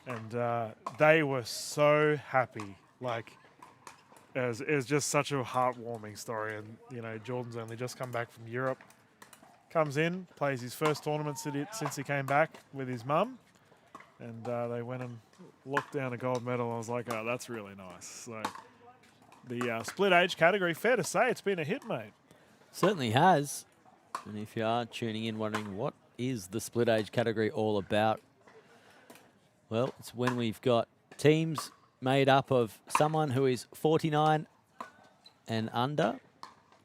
and they were so happy. Like, it was just such a heartwarming story. And you know, Jordan's only just come back from Europe, comes in, plays his first tournament since he came back with his mum, and they went and locked down a gold medal. I was like, oh, that's really nice. So the split age category, fair to say, it's been a hit, mate.
Certainly has. And if you are tuning in wondering what is the split age category all about, well, it's when we've got teams made up of someone who is 49 and under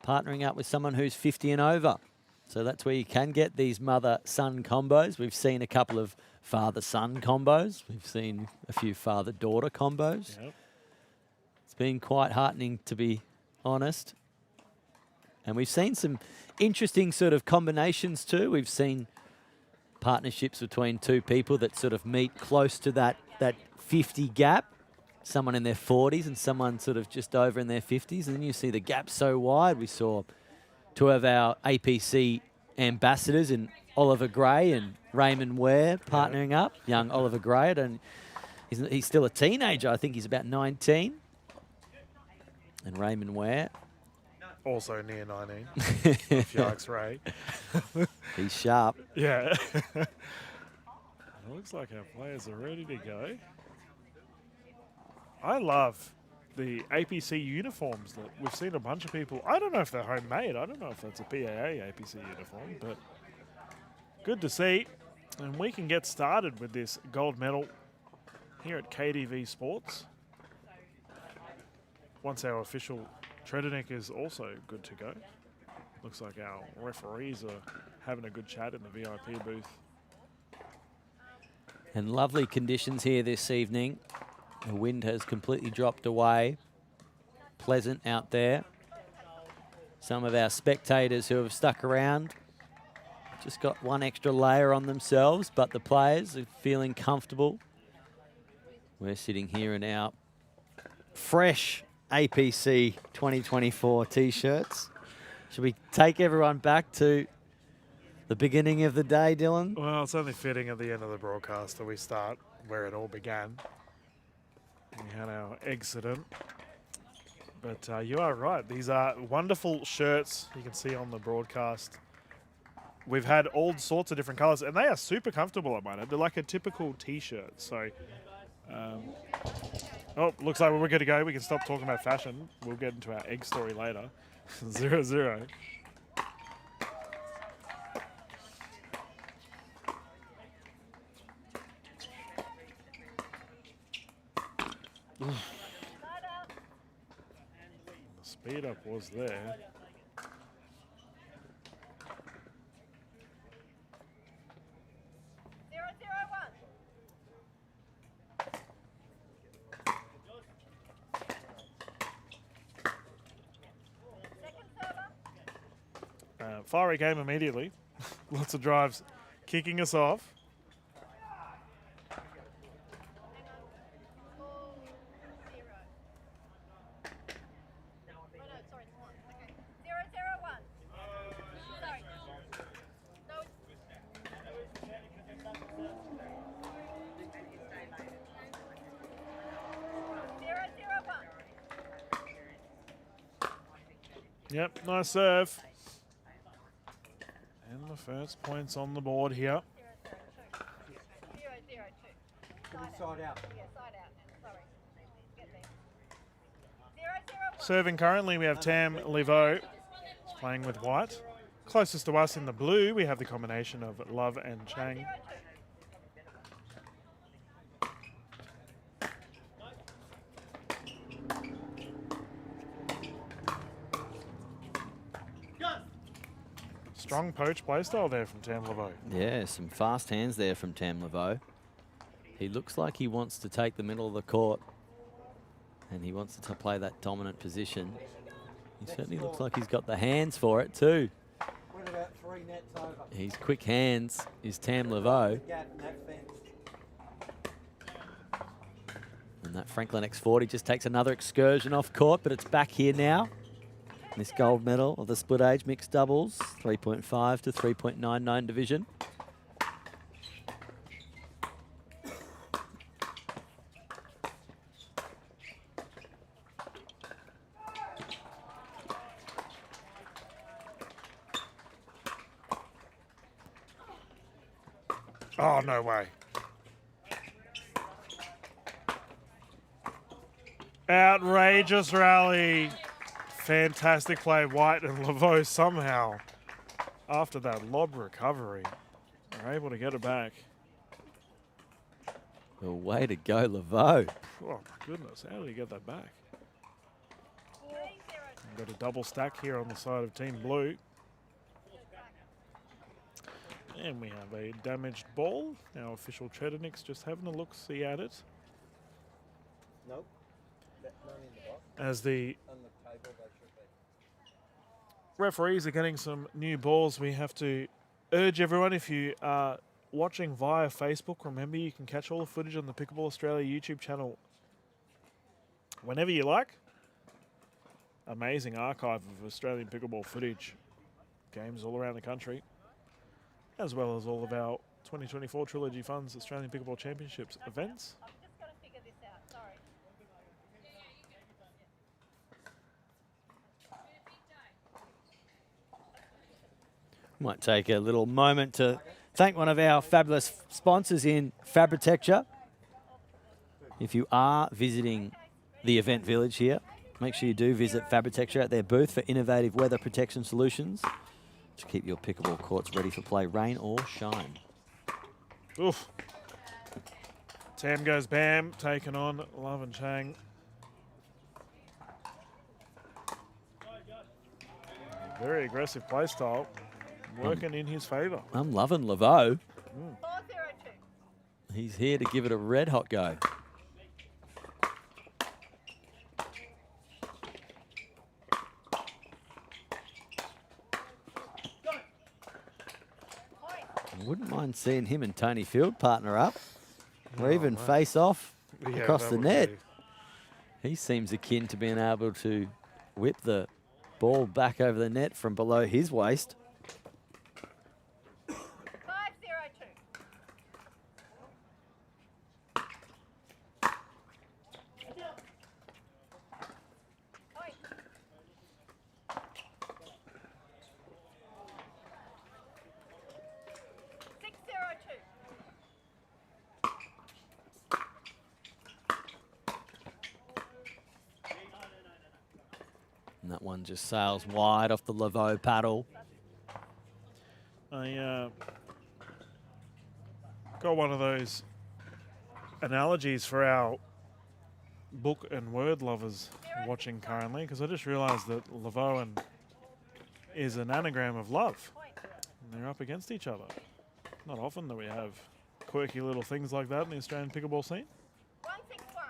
partnering up with someone who's 50 and over. So that's where you can get these mother-son combos. We've seen a couple of father-son combos. We've seen a few father-daughter combos.
Yep.
It's been quite heartening, to be honest. And we've seen some interesting sort of combinations too. We've seen partnerships between 2 people that sort of meet close to that 50 gap. Someone in their 40s and someone sort of just over in their 50s. And then you see the gap so wide. We saw 2 of our APC ambassadors in Oliver Gray and Raymond Ware partnering up. Young Oliver Gray, and he's still a teenager. I think he's about 19. And Raymond Ware,
also near 19. Yikes, Ray.
He's sharp.
Yeah. It looks like our players are ready to go. I love the APC uniforms that we've seen a bunch of people. I don't know if they're homemade. I don't know if that's a PAA APC uniform, but good to see. And we can get started with this gold medal here at KDV Sports. Once our official Tredenik is also good to go. Looks like our referees are having a good chat in the VIP booth.
And lovely conditions here this evening. The wind has completely dropped away. Pleasant out there. Some of our spectators who have stuck around just got one extra layer on themselves, but the players are feeling comfortable. We're sitting here in our fresh APC 2024 t-shirts. Should we take everyone back to the beginning of the day, Dylan?
Well, it's only fitting at the end of the broadcast that we start where it all began. We had our accident. But you are right. These are wonderful shirts you can see on the broadcast. We've had all sorts of different colors, and they are super comfortable, I might add. They're like a typical t-shirt. So, oh, looks like we're good to go. We can stop talking about fashion. We'll get into our egg story later. 0-0. The speed up was there. Fiery game immediately. Lots of drives kicking us off. Yep, nice serve. And the first points on the board here. Serving currently, we have Tam Livo playing with white. Closest to us in the blue, we have the combination of Love and Chang. Strong poach play style there from Tam Livo.
Yeah, some fast hands there from Tam Livo. He looks like he wants to take the middle of the court and he wants to play that dominant position. He certainly looks like he's got the hands for it too. He's quick hands is Tam Livo. And that Franklin X40 just takes another excursion off court, but it's back here now. This gold medal of the split age mixed doubles, 3.5 to 3.99 division.
Oh, no way. Outrageous rally. Fantastic play, White and Laveau somehow, after that lob recovery, are able to get it back.
Well, way to go, Laveau.
Oh, my goodness. How did he get that back? We've got a double stack here on the side of Team Blue. And we have a damaged ball. Our official Tredonic's just having a look-see at it.
Nope. None in the box.
As the
On the table, they should be.
referees are getting some new balls, we have to urge everyone, if you are watching via Facebook, remember you can catch all the footage on the Pickleball Australia YouTube channel whenever you like. Amazing archive of Australian pickleball footage. Games all around the country, as well as all of our 2024 Trilogy Funds Australian Pickleball Championships events.
Might take a little moment to thank one of our fabulous sponsors in Fabrotecture. If you are visiting the event village here, make sure you do visit Fabrotecture at their booth for innovative weather protection solutions to keep your pickleball courts ready for play, rain or shine.
Oof. Tam goes bam, taking on Love and Chang. Very aggressive play style, working in his favour.
I'm loving Laveau. He's here to give it a red hot go. I wouldn't mind seeing him and Tony Field partner up, or even face off across the net. He seems akin to being able to whip the ball back over the net from below his waist. And that one just sails wide off the Laveau paddle.
I got one of those analogies for our book and word lovers watching currently, because I just realised that Lavoe is an anagram of love. And they're up against each other. Not often that we have quirky little things like that in the Australian pickleball scene. 161.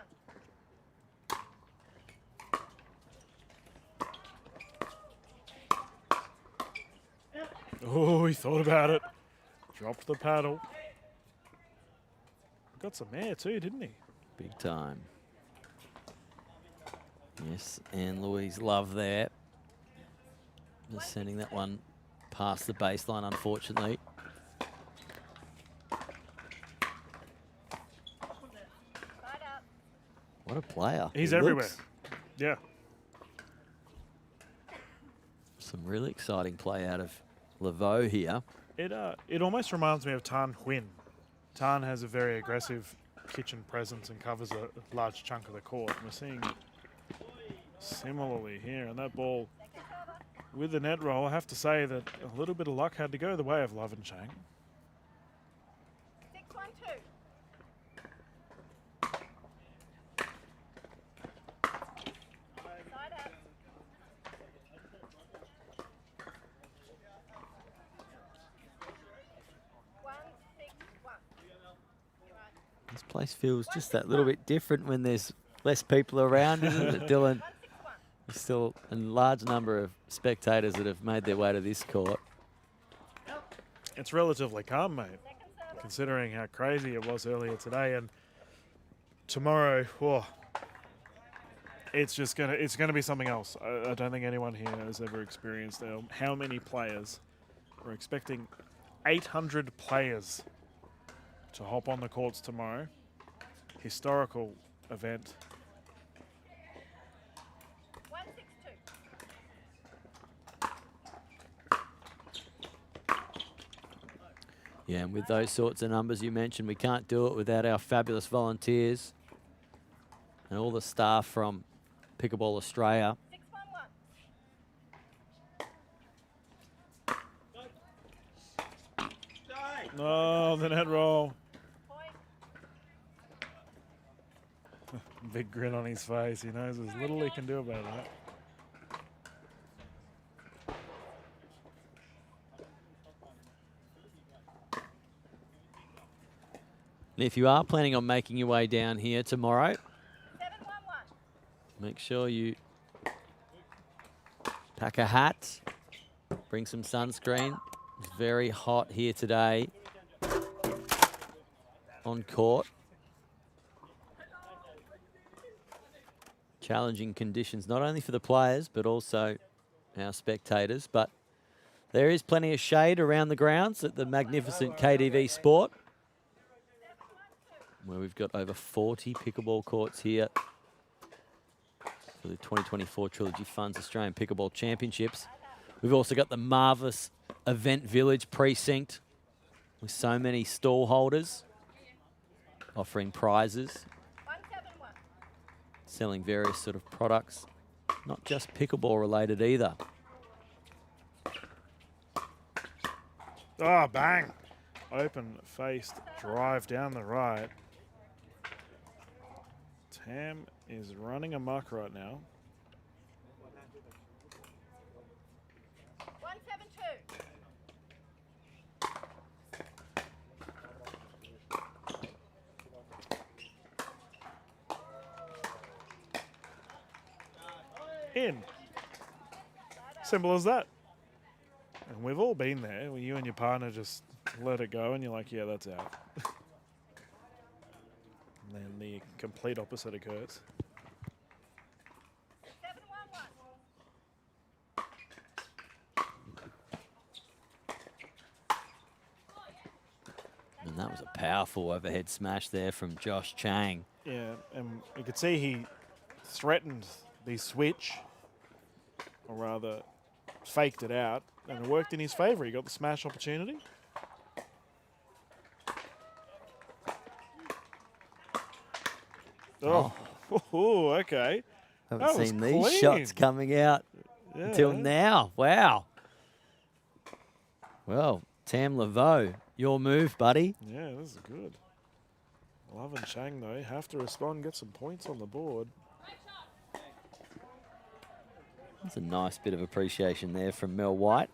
Oh, he thought about it. Dropped the paddle. Got some air too, didn't he?
Big time. Yes, and Louise Love there. Just sending that one past the baseline, unfortunately. What a player.
He's
He
everywhere.
looks.
Yeah.
Some really exciting play out of Lavoe here.
It almost reminds me of Tan Huynh. Tan has a very aggressive kitchen presence and covers a large chunk of the court. We're seeing similarly here, and that ball with the net roll, I have to say that a little bit of luck had to go the way of Love and Chang.
612.
This place feels just that little bit different when there's less people around, isn't it, Dylan? There's still a large number of spectators that have made their way to this court.
It's relatively calm, mate, considering how crazy it was earlier today. And tomorrow, it's gonna be something else. I don't think anyone here has ever experienced how many players. We're expecting 800 players to hop on the courts tomorrow. Historical event.
162.
Yeah, and with those sorts of numbers you mentioned, we can't do it without our fabulous volunteers and all the staff from Pickleball Australia.
611.
Oh, the net roll. Big grin on his face. He knows there's little he can do about that.
And if you are planning on making your way down here tomorrow,
711.
make sure you pack a hat, bring some sunscreen. It's very hot here today on court. Challenging conditions, not only for the players, but also our spectators. But there is plenty of shade around the grounds at the magnificent KDV Sport, where we've got over 40 pickleball courts here for the 2024 Trilogy Funds Australian Pickleball Championships. We've also got the marvellous Event Village precinct with so many stall holders offering prizes,
171.
selling various sort of products, not just pickleball related either.
Oh, bang. Open-faced drive down the right. Tam is running amok right now.
172.
In. Simple as that. And we've all been there when you and your partner just let it go and you're like, yeah, that's out. And then the complete opposite occurs.
711.
And that was a powerful overhead smash there from Josh Chang.
Yeah, and you could see he threatened the switch, or rather faked it out, and it worked in his favour. He got the smash opportunity. Oh, okay.
Haven't
That was
seen these
clean.
shots coming out until now. Wow. Well, Tam Lavoe, your move, buddy.
Yeah, this is good. Love and Chang, though, have to respond, get some points on the board.
That's a nice bit of appreciation there from Mel White.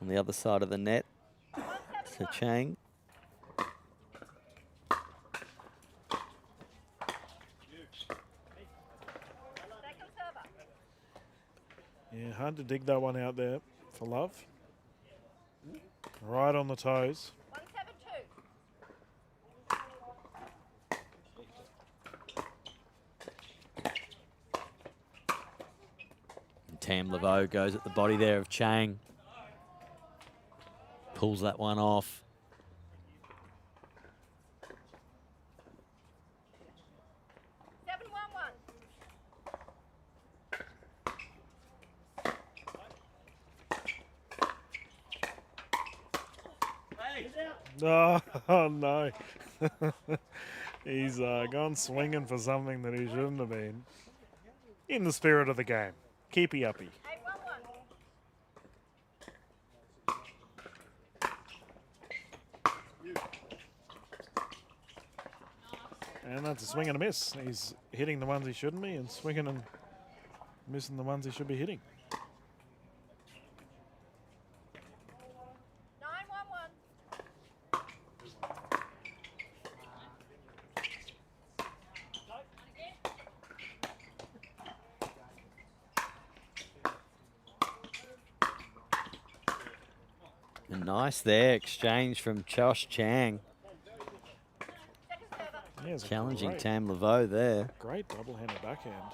On the other side of the net, to Chang.
Yeah, hard to dig that one out there for Love. Right on the toes.
And Tam Laveau goes at the body there of Chang. Pulls that one off.
Oh no. He's gone swinging for something that he shouldn't have been. In the spirit of the game. Keepy uppy. And that's a swing and a miss. He's hitting the ones he shouldn't be and swinging and missing the ones he should be hitting.
And nice there, exchange from Josh Chang.
Yeah,
challenging Tam Laveau there.
Great double-handed backhand.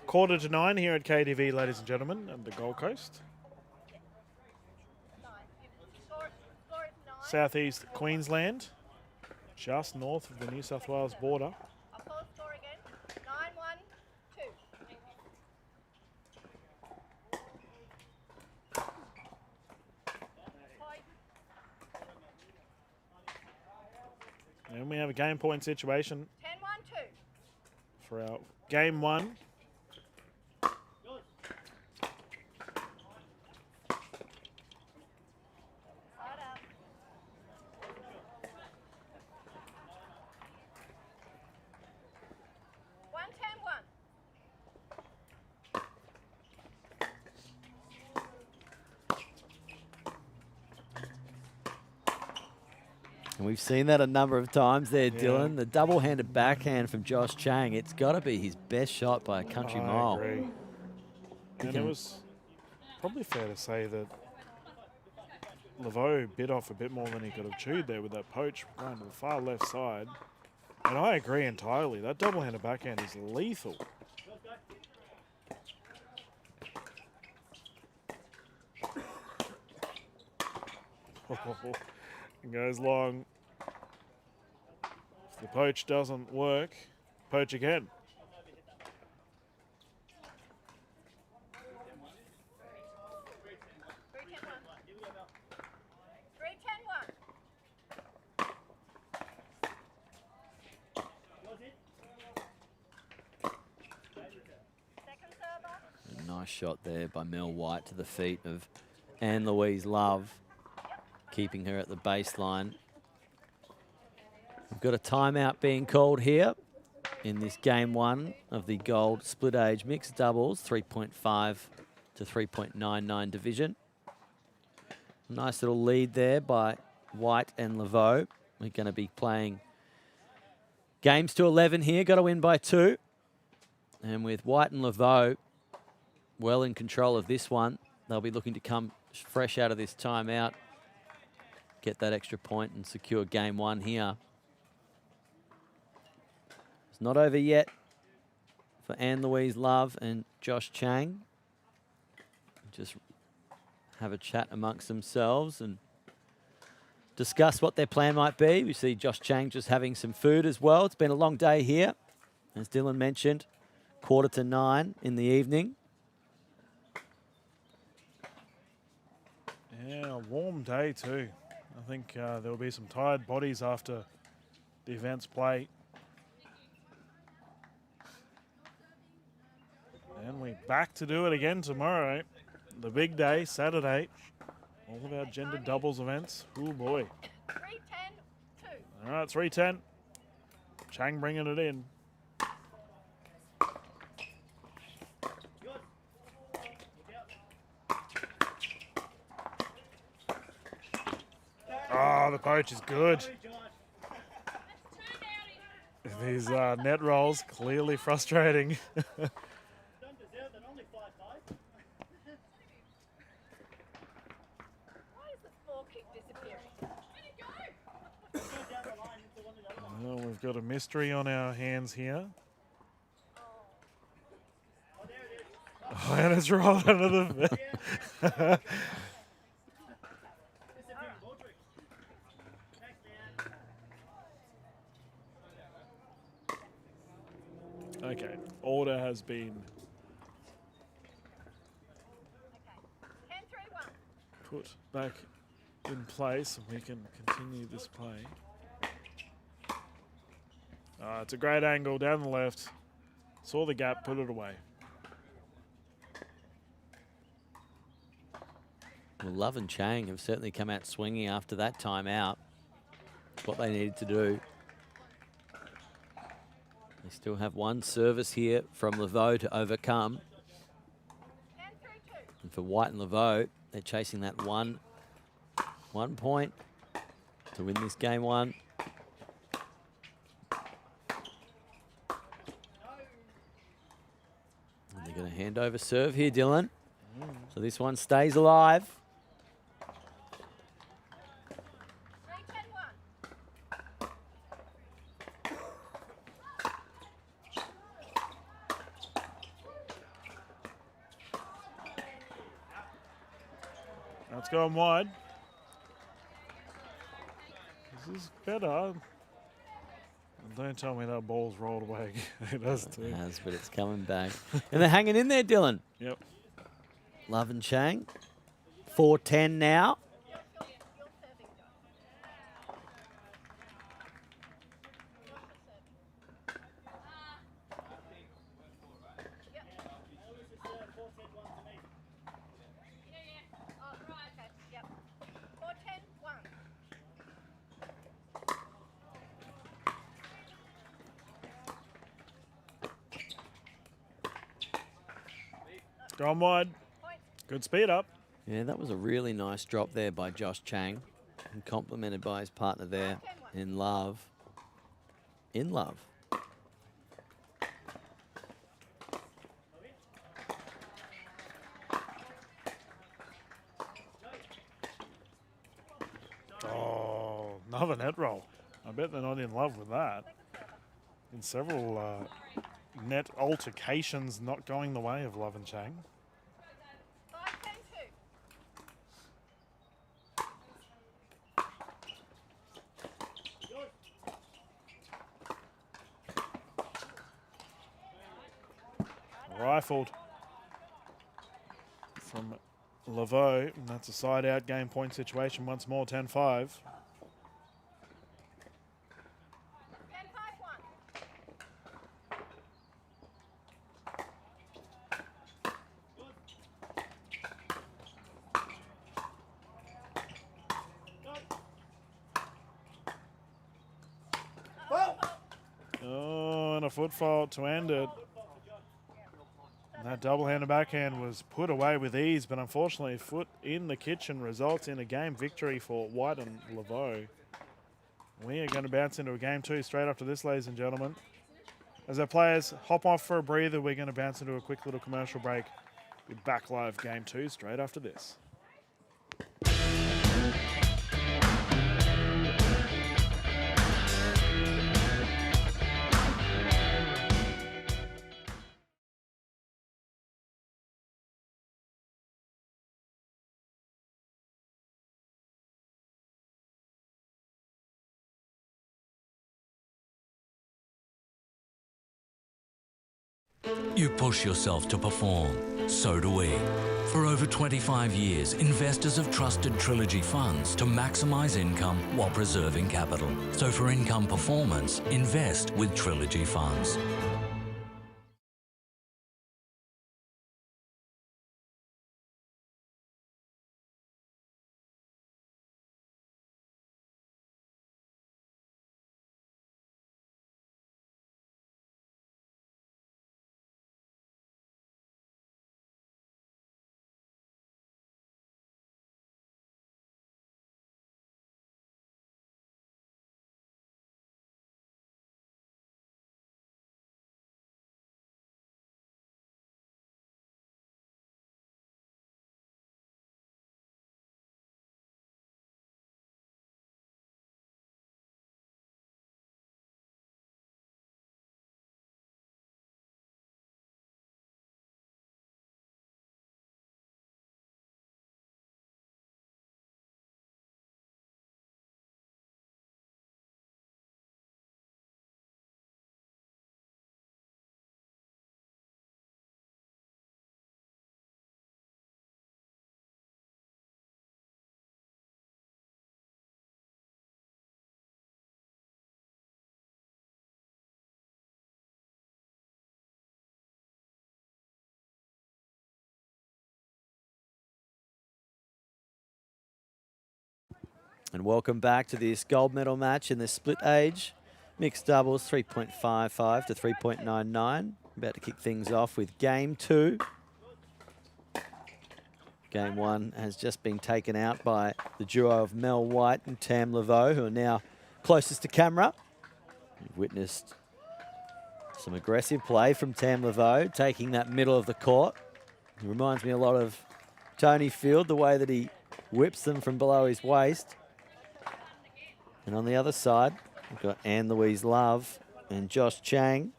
8:45 here at KDV, ladies and gentlemen, and the Gold Coast. Southeast Queensland, just north of the New South Wales border. And we have a game point situation
10-1-2
for our game one.
And we've seen that a number of times there, Dylan. The double-handed backhand from Josh Chang. It's got to be his best shot by a country mile.
I agree. And it was probably fair to say that Laveau bit off a bit more than he could have chewed there with that poach going to the far left side. And I agree entirely. That double-handed backhand is lethal. It goes long. If the poach doesn't work, poach again.
A nice shot there by Mel White to the feet of Anne-Louise Love, keeping her at the baseline. We've got a timeout being called here in this game one of the gold split age mixed doubles, 3.5 to 3.99 division. Nice little lead there by White and Laveau. We're going to be playing games to 11 here. Got to win by 2. And with White and Laveau well in control of this one, they'll be looking to come fresh out of this timeout, get that extra point and secure game one here. It's not over yet for Anne-Louise Love and Josh Chang. Just have a chat amongst themselves and discuss what their plan might be. We see Josh Chang just having some food as well. It's been a long day here, as Dylan mentioned, 8:45 in the evening.
Yeah, a warm day too. I think there will be some tired bodies after the event's play. And we're back to do it again tomorrow. The big day, Saturday. All of our gender doubles events. Oh boy. All right, 3-10. Chang bringing it in. Oh, the poach is good. These net rolls clearly frustrating. Well, we've got a mystery on our hands here. Oh, and it's rolled under the... Okay, order has been put back in place and we can continue this play. It's a great angle down the left. Saw the gap, put it away.
Well, Love and Chang have certainly come out swinging after that timeout. It's what they needed to do. They still have one service here from Laveau to overcome. And for White and Laveau, they're chasing that one point to win this game one. And they're going to hand over serve here, Dylan. So this one stays alive.
That's going wide. This is better. Don't tell me that ball's rolled away. It does too.
It has, but it's coming back. And they're hanging in there, Dylan.
Yep.
Love and Chang. 4-10 now.
Gone wide. Good speed up.
Yeah, that was a really nice drop there by Josh Chang, and complimented by his partner there in Love. In Love.
Oh, another net roll. I bet they're not in love with that. In several net altercations not going the way of Love and Chang. Rifled from Laveau, and that's a side out game point situation once more, 10-5. Oh, and a foot fault to end it. And that double-handed backhand was put away with ease, but unfortunately, foot in the kitchen results in a game victory for White and Laveau. We are going to bounce into a game two straight after this, ladies and gentlemen. As our players hop off for a breather, we're going to bounce into a quick little commercial break with back live game two straight after this.
You push yourself to perform, so do we. For over 25 years, investors have trusted Trilogy Funds to maximize income while preserving capital. So for income performance, invest with Trilogy Funds.
And welcome back to this gold medal match in the split age. Mixed doubles, 3.55 to 3.99. About to kick things off with game 2. Game 1 has just been taken out by the duo of Mel White and Tam Laveau, who are now closest to camera. We've witnessed some aggressive play from Tam Laveau, taking that middle of the court. It reminds me a lot of Tony Field, the way that he whips them from below his waist. And on the other side, we've got Anne-Louise Love and Josh Chang.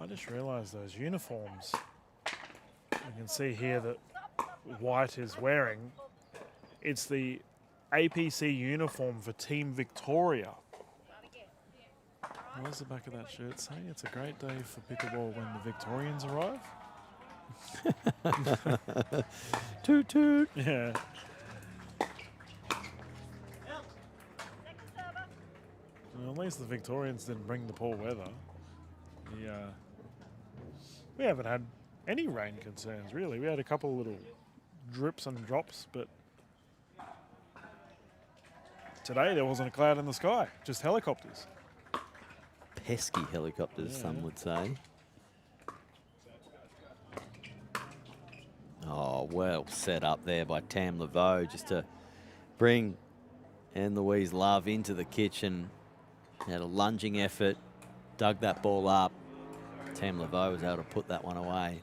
I just realised those uniforms. You can see here that White is wearing. It's the APC uniform for Team Victoria. What does the back of that shirt say? It's a great day for pickleball when the Victorians arrive.
Toot toot.
Yeah. Well, at least the Victorians didn't bring the poor weather. We haven't had any rain concerns, really. We had a couple little drips and drops, but today there wasn't a cloud in the sky, just helicopters.
Pesky helicopters, some would say. Oh, well set up there by Tam Laveau, just to bring Anne-Louise Love into the kitchen. Had a lunging effort, dug that ball up. Tam Laveau was able to put that one away.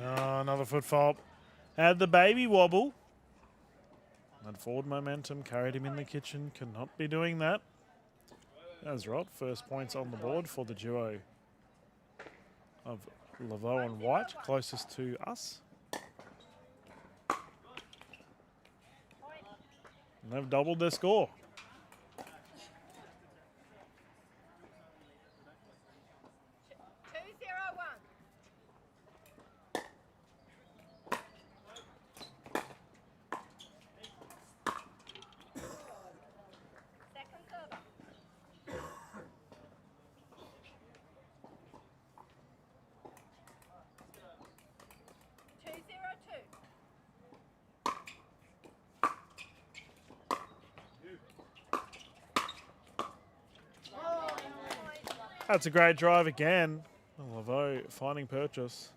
Oh, another foot fault. Had the baby wobble. That forward momentum carried him in the kitchen. Cannot be doing that. That's right. First points on the board for the duo of Laveau and White, closest to us. And they've doubled their score. That's a great drive again. Laveau finding purchase.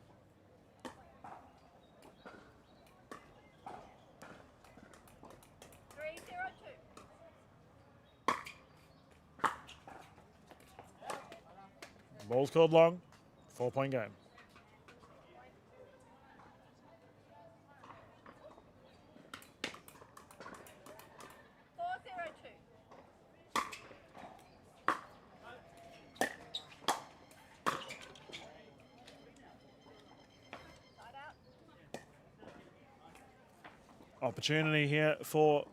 Ball's called long. 4-point game. Opportunity here for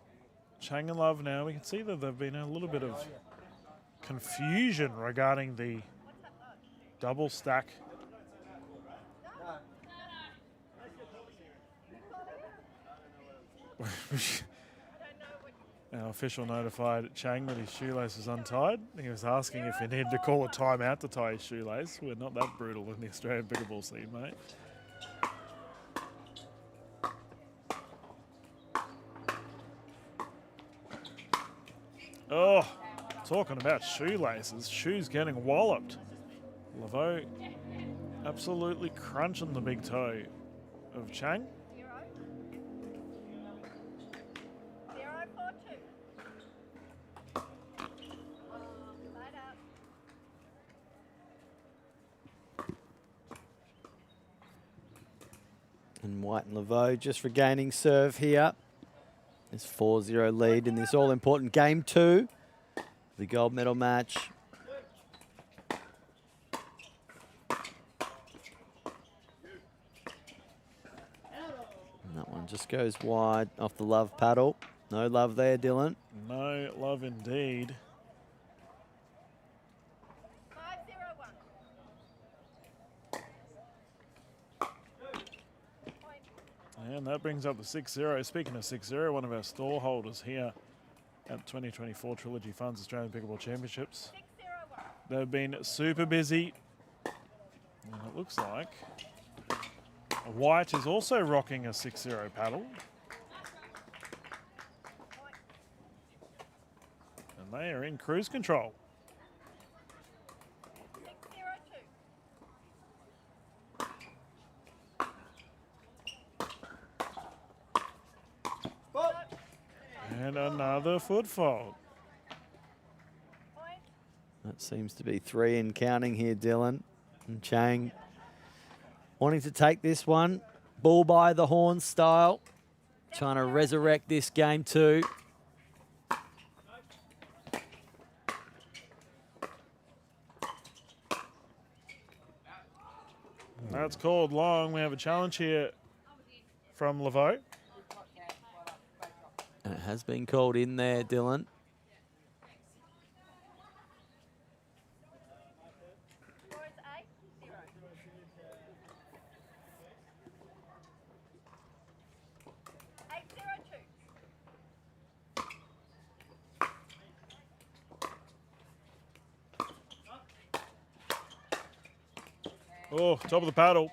Chang and Love now. We can see that there've been a little bit of confusion regarding the double stack. Our official notified Chang that his shoelace was untied. He was asking if he needed to call a timeout to tie his shoelace. We're not that brutal in the Australian pickleball scene, mate. Oh, talking about shoelaces, shoes getting walloped. Laveau absolutely crunching the big toe of Chang.
And White and Laveau just regaining serve here. It's 4-0 lead in this all-important game 2, the gold medal match. And that one just goes wide off the Love paddle. No love there, Dylan.
No love indeed. And that brings up the 6-0. Speaking of 6-0, one of our stall holders here at 2024 Trilogy Funds Australian Pickleball Championships. They've been super busy. And it looks like White is also rocking a 6-0 paddle. And they are in cruise control. And another foot fault.
That seems to be 3 and counting here, Dylan. And Chang wanting to take this one, ball by the horn style, trying to resurrect this game too.
That's called long. We have a challenge here from Laveau.
And it has been called in there, Dylan.
Oh, top of the paddle.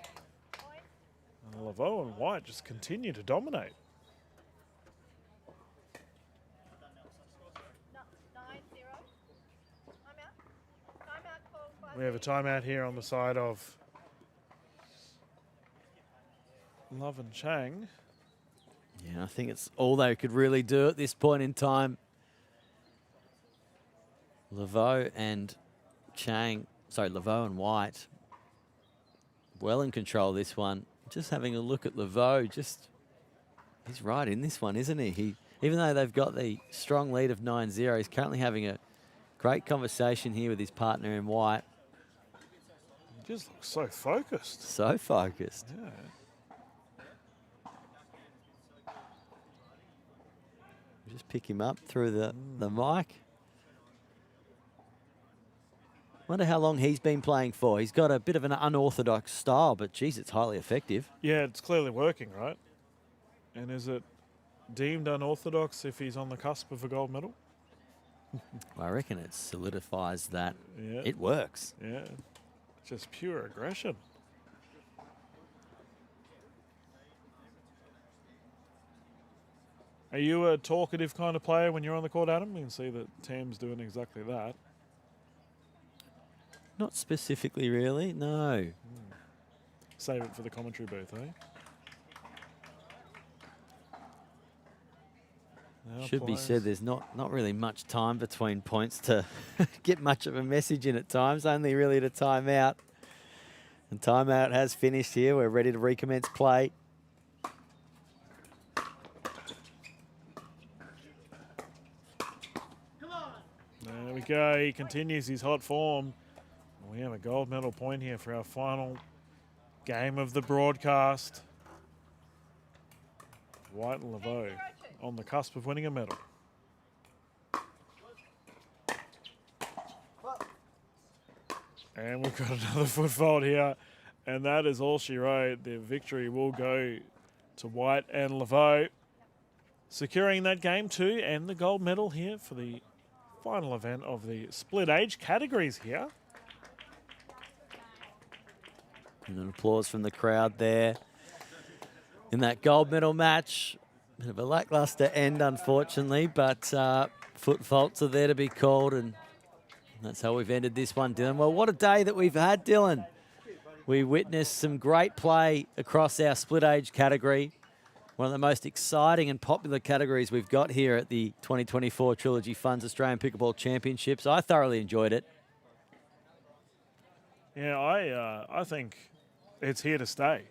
And Laveau and White just continue to dominate. We have a timeout here on the side of Love and Chang.
Yeah, I think it's all they could really do at this point in time. Laveau and White well in control of this one. Just having a look at Laveau, he's right in this one, isn't he? Even though they've got the strong lead of 9-0, he's currently having a great conversation here with his partner in White.
He just looks so focused.
So focused.
Yeah.
Just pick him up through the mic. Wonder how long he's been playing for. He's got a bit of an unorthodox style, but geez, it's highly effective.
Yeah, it's clearly working, right? And is it deemed unorthodox if he's on the cusp of a gold medal?
I reckon it solidifies that
Yeah.
it works.
Yeah, just pure aggression. Are you a talkative kind of player when you're on the court, Adam? You can see that Tam's doing exactly that.
Not specifically, really, no.
Save it for the commentary booth, eh? Now
Should be
players.
said, there's not really much time between points to get much of a message in at times, only really at a timeout. And timeout has finished here. We're ready to recommence play.
There we go. He continues his hot form. We have a gold medal point here for our final game of the broadcast. White and Laveau on the cusp of winning a medal. And we've got another foot fault here. And that is all she wrote. The victory will go to White and Laveau, securing that game too, and the gold medal here for the final event of the split age categories here.
And an applause from the crowd there. In that gold medal match, bit of a lackluster end, unfortunately, but foot faults are there to be called, and that's how we've ended this one, Dylan. Well, what a day that we've had, Dylan. We witnessed some great play across our split age category. One of the most exciting and popular categories we've got here at the 2024 Trilogy Funds Australian Pickleball Championships. I thoroughly enjoyed it.
Yeah, I think it's here to stay.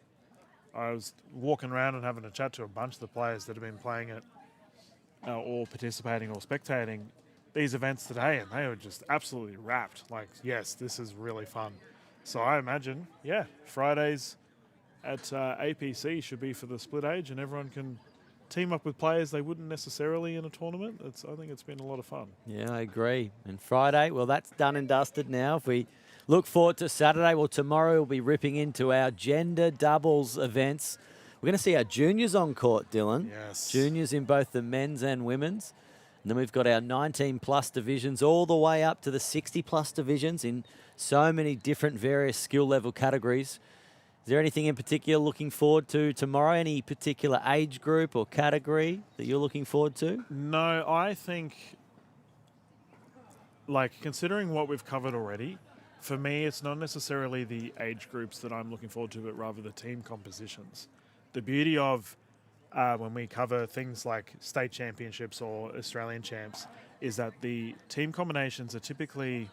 I was walking around and having a chat to a bunch of the players that have been playing it or participating or spectating these events today, and they were just absolutely wrapped. Like, yes, this is really fun. So I imagine, yeah, Fridays at APC should be for the split age, and everyone can team up with players they wouldn't necessarily in a tournament. I think it's been a lot of fun.
Yeah, I agree. And Friday, well, that's done and dusted now. If we look forward to Saturday, well, tomorrow we'll be ripping into our gender doubles events We're going to see our juniors on court, Dylan.
Yes.
Juniors in both the men's and women's. And then we've got our 19-plus divisions all the way up to the 60-plus divisions in so many different various skill level categories. Is there anything in particular looking forward to tomorrow? Any particular age group or category that you're looking forward to?
No, I think, like, considering what we've covered already, for me, it's not necessarily the age groups that I'm looking forward to, but rather the team compositions. The beauty of when we cover things like state championships or Australian champs is that the team combinations are typically,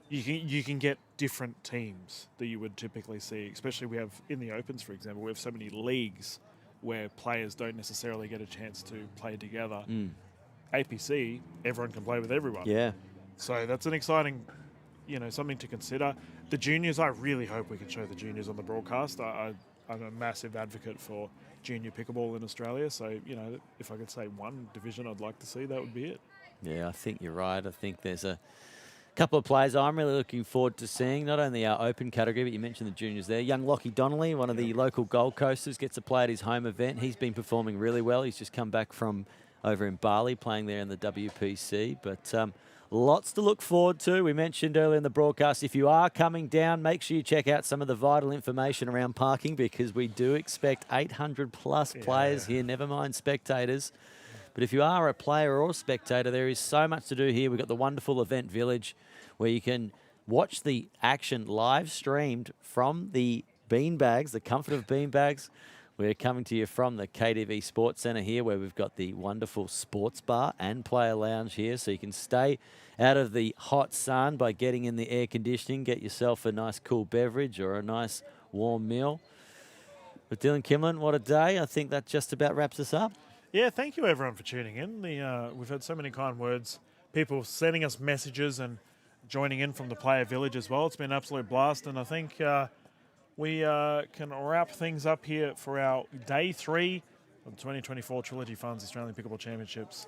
you can get different teams that you would typically see, especially we have in the Opens, for example, we have so many leagues where players don't necessarily get a chance to play together. APC, everyone can play with everyone.
Yeah.
So that's an exciting, something to consider. The juniors, I really hope we can show the juniors on the broadcast. I'm a massive advocate for junior pickleball in Australia. So, if I could say one division I'd like to see, that would be it.
Yeah, I think you're right. I think there's a couple of players I'm really looking forward to seeing, not only our open category, but you mentioned the juniors there. Young Lockie Donnelly, one of the local Gold Coasters, gets to play at his home event. He's been performing really well. He's just come back from over in Bali playing there in the WPC. But lots to look forward to. We mentioned earlier in the broadcast, if you are coming down, make sure you check out some of the vital information around parking, because we do expect 800 plus players here, never mind spectators. But if you are a player or a spectator, there is so much to do here. We've got the wonderful event village where you can watch the action live streamed from the beanbags, the comfort of beanbags. We're coming to you from the KDV Sport Centre here, where we've got the wonderful sports bar and player lounge here, so you can stay out of the hot sun by getting in the air conditioning, get yourself a nice cool beverage or a nice warm meal. But Dylan, Kimlin, what a day. I think that just about wraps us up.
Yeah, thank you everyone for tuning in. We've had so many kind words, people sending us messages and joining in from the player village as well. It's been an absolute blast, and I think we can wrap things up here for our day 3 of the 2024 Trilogy Funds Australian Pickleball Championships.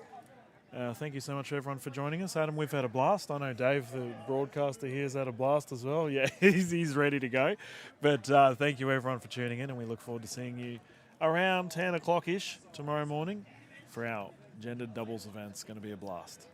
Thank you so much everyone for joining us. Adam, we've had a blast. I know Dave, the broadcaster here, has had a blast as well. Yeah, he's ready to go. But thank you everyone for tuning in, and we look forward to seeing you around 10 o'clock-ish tomorrow morning for our gendered doubles event. It's going to be a blast.